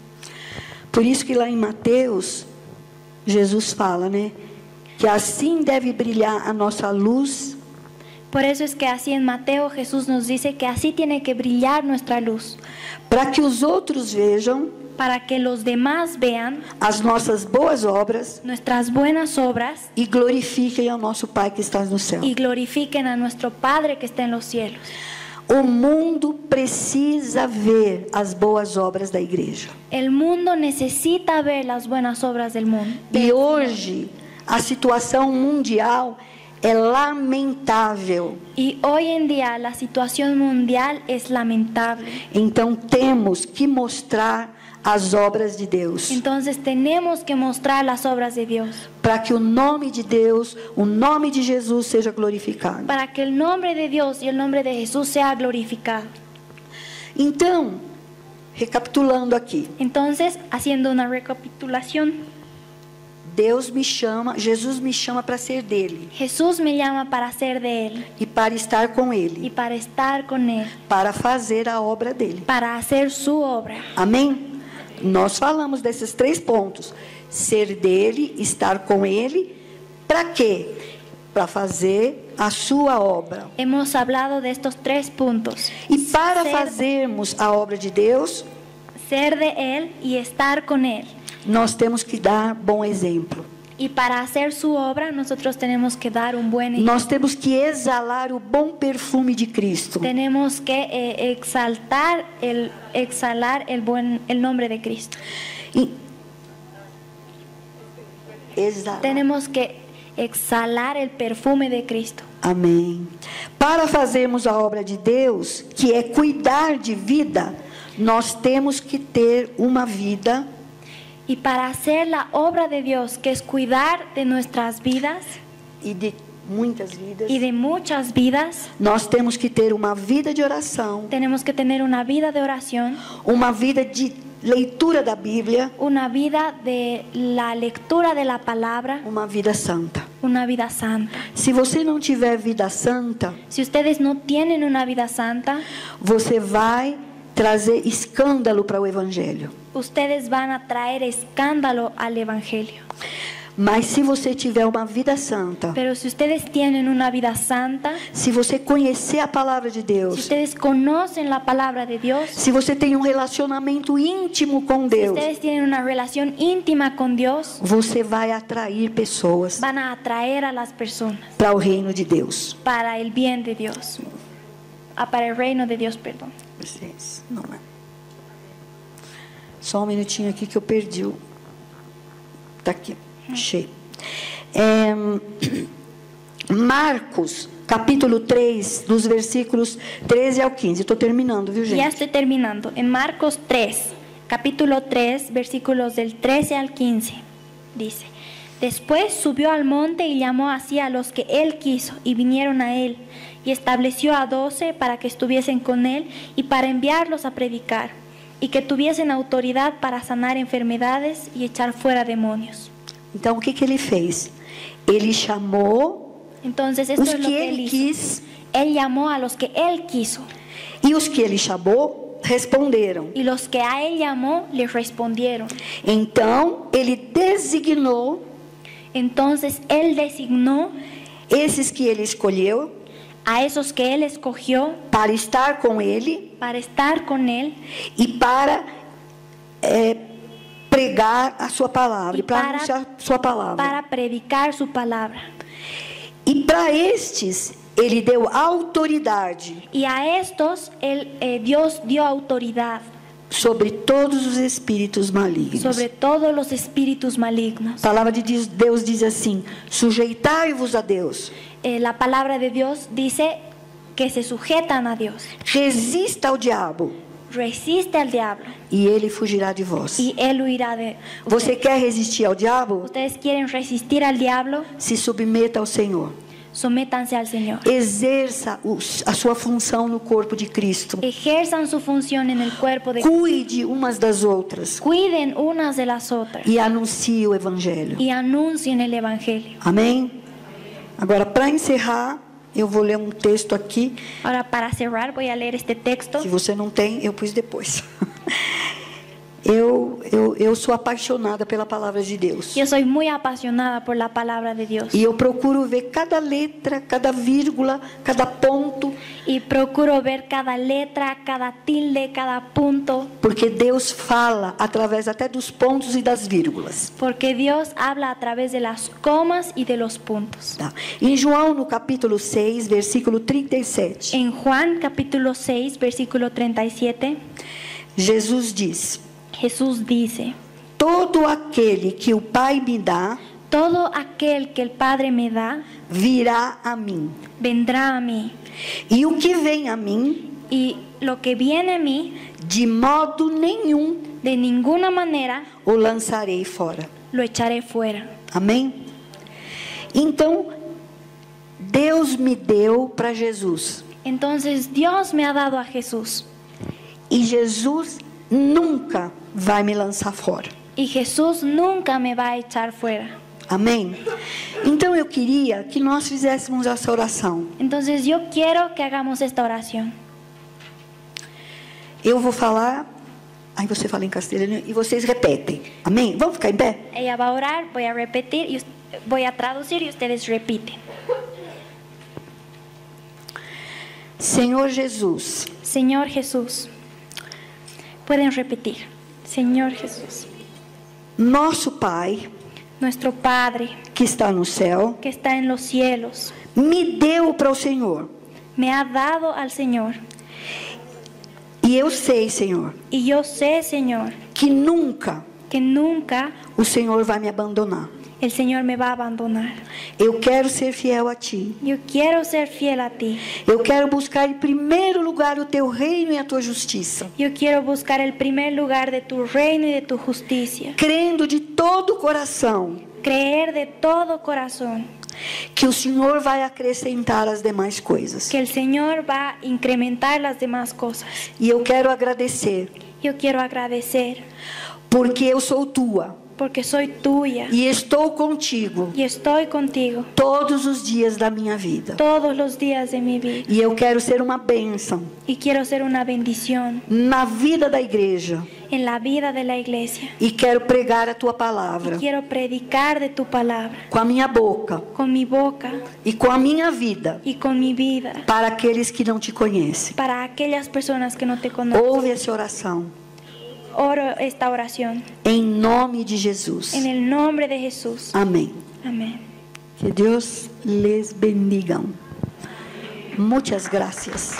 Por isso que lá em Mateus, Jesus fala, né? Que assim deve brilhar a nossa luz, Por eso es que así en Mateo Jesús nos dice que así tiene que brillar nuestra luz, para que os outros vejam para que los demás vean as nossas boas obras nuestras buenas obras e glorifiquem ao nosso Pai que está no céu. y glorifiquen a nuestro Padre que está en los cielos. O mundo precisa ver as boas obras da igreja. El mundo necesita ver las buenas obras del mundo. E hoje, a situação mundial é lamentável. Y hoy en día la situación mundial es lamentable. Então, temos que mostrar as obras de Deus, Entonces tenemos que mostrar las obras de Dios para que o nome de Deus, o nome de Jesus seja glorificado. para que el nombre de Dios y el nombre de Jesús sea glorificado. Então, recapitulando aqui, Entonces, haciendo una recapitulación, Deus me chama, Jesus me chama para ser dele Jesús me llama para ser de Él e para estar com y ele, para estar con Él, para fazer a obra dele. para hacer su obra. Amém? Nós falamos desses 3 pontos: ser dele, estar com ele, para quê? Para fazer a sua obra. Hemos hablado de estos 3 puntos: E para Ser- fazermos a obra de Deus, ser de Él y estar con Él. nós temos que dar bom exemplo. Y para hacer su obra, nosotros tenemos que dar un buen ejemplo. Nós temos que exalar o bom perfume de Cristo. Tenemos que exhalar el nombre de Cristo. E exalar. Tenemos que exhalar el perfume de Cristo. Amém. Para fazermos a obra de Deus, que é cuidar de vida, nós temos que ter uma vida Y para hacer la obra de Dios, que es cuidar de nuestras vidas e de muitas vidas. y de muchas vidas, Nós temos que ter uma vida de oração, tenemos que tener una vida de oración, uma vida de leitura da Bíblia, una vida de la lectura de la palabra, uma vida santa. una vida santa. Se você não tiver vida santa, Si ustedes no tienen una vida santa, você vai trazer escândalo para o Evangelho. ustedes van a traer escándalo al Evangelio. Mas se você tiver uma vida santa, Pero si ustedes tienen una vida santa, se você conhecer a palavra de si Deus, ustedes conocen la palabra de Dios, se você tem um relacionamento íntimo com si Deus, ustedes tienen una relación íntima con Dios, você vai atrair pessoas van a atraer a las personas para o reino de Deus. para el bien de Dios. Para el reino de Dios, perdón. Não é. Só um minutinho aqui que eu perdi o... Está aqui, cheio. Marcos, capítulo 3, dos versículos 13 ao 15. Estou terminando, viu, Ya gente? estoy terminando. En Marcos 3, capítulo 3, versículos del 13 al 15, dice: Después subió al monte y llamó así a los que él quiso, y vinieron a él, y estableció a 12 para que estuviesen con él y para enviarlos a predicar, y que tuviesen autoridad para sanar enfermedades y echar fuera demonios. Então, o que ele fez? Ele chamou Entonces esto os es lo que que él ele hizo. quis, Él llamó a los que él quiso, e os que ele chamou responderam. y los que a él llamó le respondieron. Então, ele designou Entonces él designó esses que ele escolheu a esos que él escogió para estar com ele para estar con él e para pregar a sua palavra, E e para para- anunciar sua palavra. para predicar su palabra. E para estes, ele deu autoridade Y a estos Dios dio autoridad sobre todos os espíritos malignos. sobre todos los espíritus malignos. A palavra de Deus diz assim: sujeitai-vos a Deus, La palabra de Dios dice que se sujetan a Dios. resista ao diabo, Resiste al diablo e ele fugirá de vós. y él huirá de Você ustedes. quer resistir ao diabo? Ustedes quieren resistir al diablo, Se submeta ao Senhor. sométanse al Señor. Exerça a sua função no corpo de Cristo. Ejerzan su función en el cuerpo de Cuide umas das outras Cuiden unas de las otras e anuncie o evangelho. y anuncien el evangelio. Amém? Agora, para encerrar, eu vou ler um texto aqui. Ahora, para cerrar, voy a leer este texto. Se você não tem, eu pus depois. Eu sou apaixonada pela palavra de Deus. Yo soy muy apasionada por la palabra de Dios E eu procuro ver cada letra, cada vírgula, cada ponto, y procuro ver cada letra, cada tilde, cada punto, porque Deus fala através até dos pontos e das vírgulas. porque Dios habla a través de las comas y de los puntos. Tá? Em João, no capítulo 6, versículo 37, En Juan capítulo 6, versículo 37, Jesus diz: Jesús dice: todo aquele que o Pai me dá, todo aquel que el Padre me da, virá a mim. vendrá a mí, E o que vem a mim, y lo que viene a mí, de modo nenhum de ninguna manera o lançarei fora. lo echaré fuera. Amém? Então, Deus me deu para Jesus. Entonces Dios me ha dado a Jesús, E Jesus nunca vai me lançar fora. y Jesús nunca me va a echar fuera. Amém? Então eu queria que nós fizéssemos essa oração. Entonces yo quiero que hagamos esta oración. Eu vou falar, aí você fala em castelhano e vocês repetem. Amém? Vamos ficar em pé? Ella va a orar, voy a repetir y voy a traducir y ustedes repiten. Senhor Jesus, Señor Jesús. Pueden repetir. Señor Jesús, nosso Pai nuestro Padre que está no céu, que está en los cielos, me deu para o Senhor. me ha dado al Señor. E eu sei, Senhor, Y yo sé, Señor, que nunca que nunca o Senhor vai me abandonar. el Señor me va a abandonar. Eu quero ser fiel a Ti. Yo quiero ser fiel a ti. Eu quero buscar em primeiro lugar o Teu reino e a Tua justiça. Yo quiero buscar el primer lugar de tu reino y de tu justicia. Crendo de todo o coração Creer de todo corazón que o Senhor vai acrescentar as demais coisas. que el Señor va a incrementar las demás cosas. E eu quero agradecer, Yo quiero agradecer porque eu sou Tua. porque soy tuya e estou contigo y estoy contigo todos os dias da minha vida. todos los días de mi vida. E eu quero ser uma bênção Y quiero ser una bendición na vida da igreja. en la vida de la iglesia. E quero pregar a tua Y palavra quiero predicar de tu palabra com a minha boca con mi boca e com a minha vida y con mi vida para aqueles que não te conhecem. para aquellas personas que no te conocen. Ouve essa oração Oro esta oración em nome de Jesus. en el nombre de Jesús. Amém. Amén. Que Deus les bendiga. Muitas graças.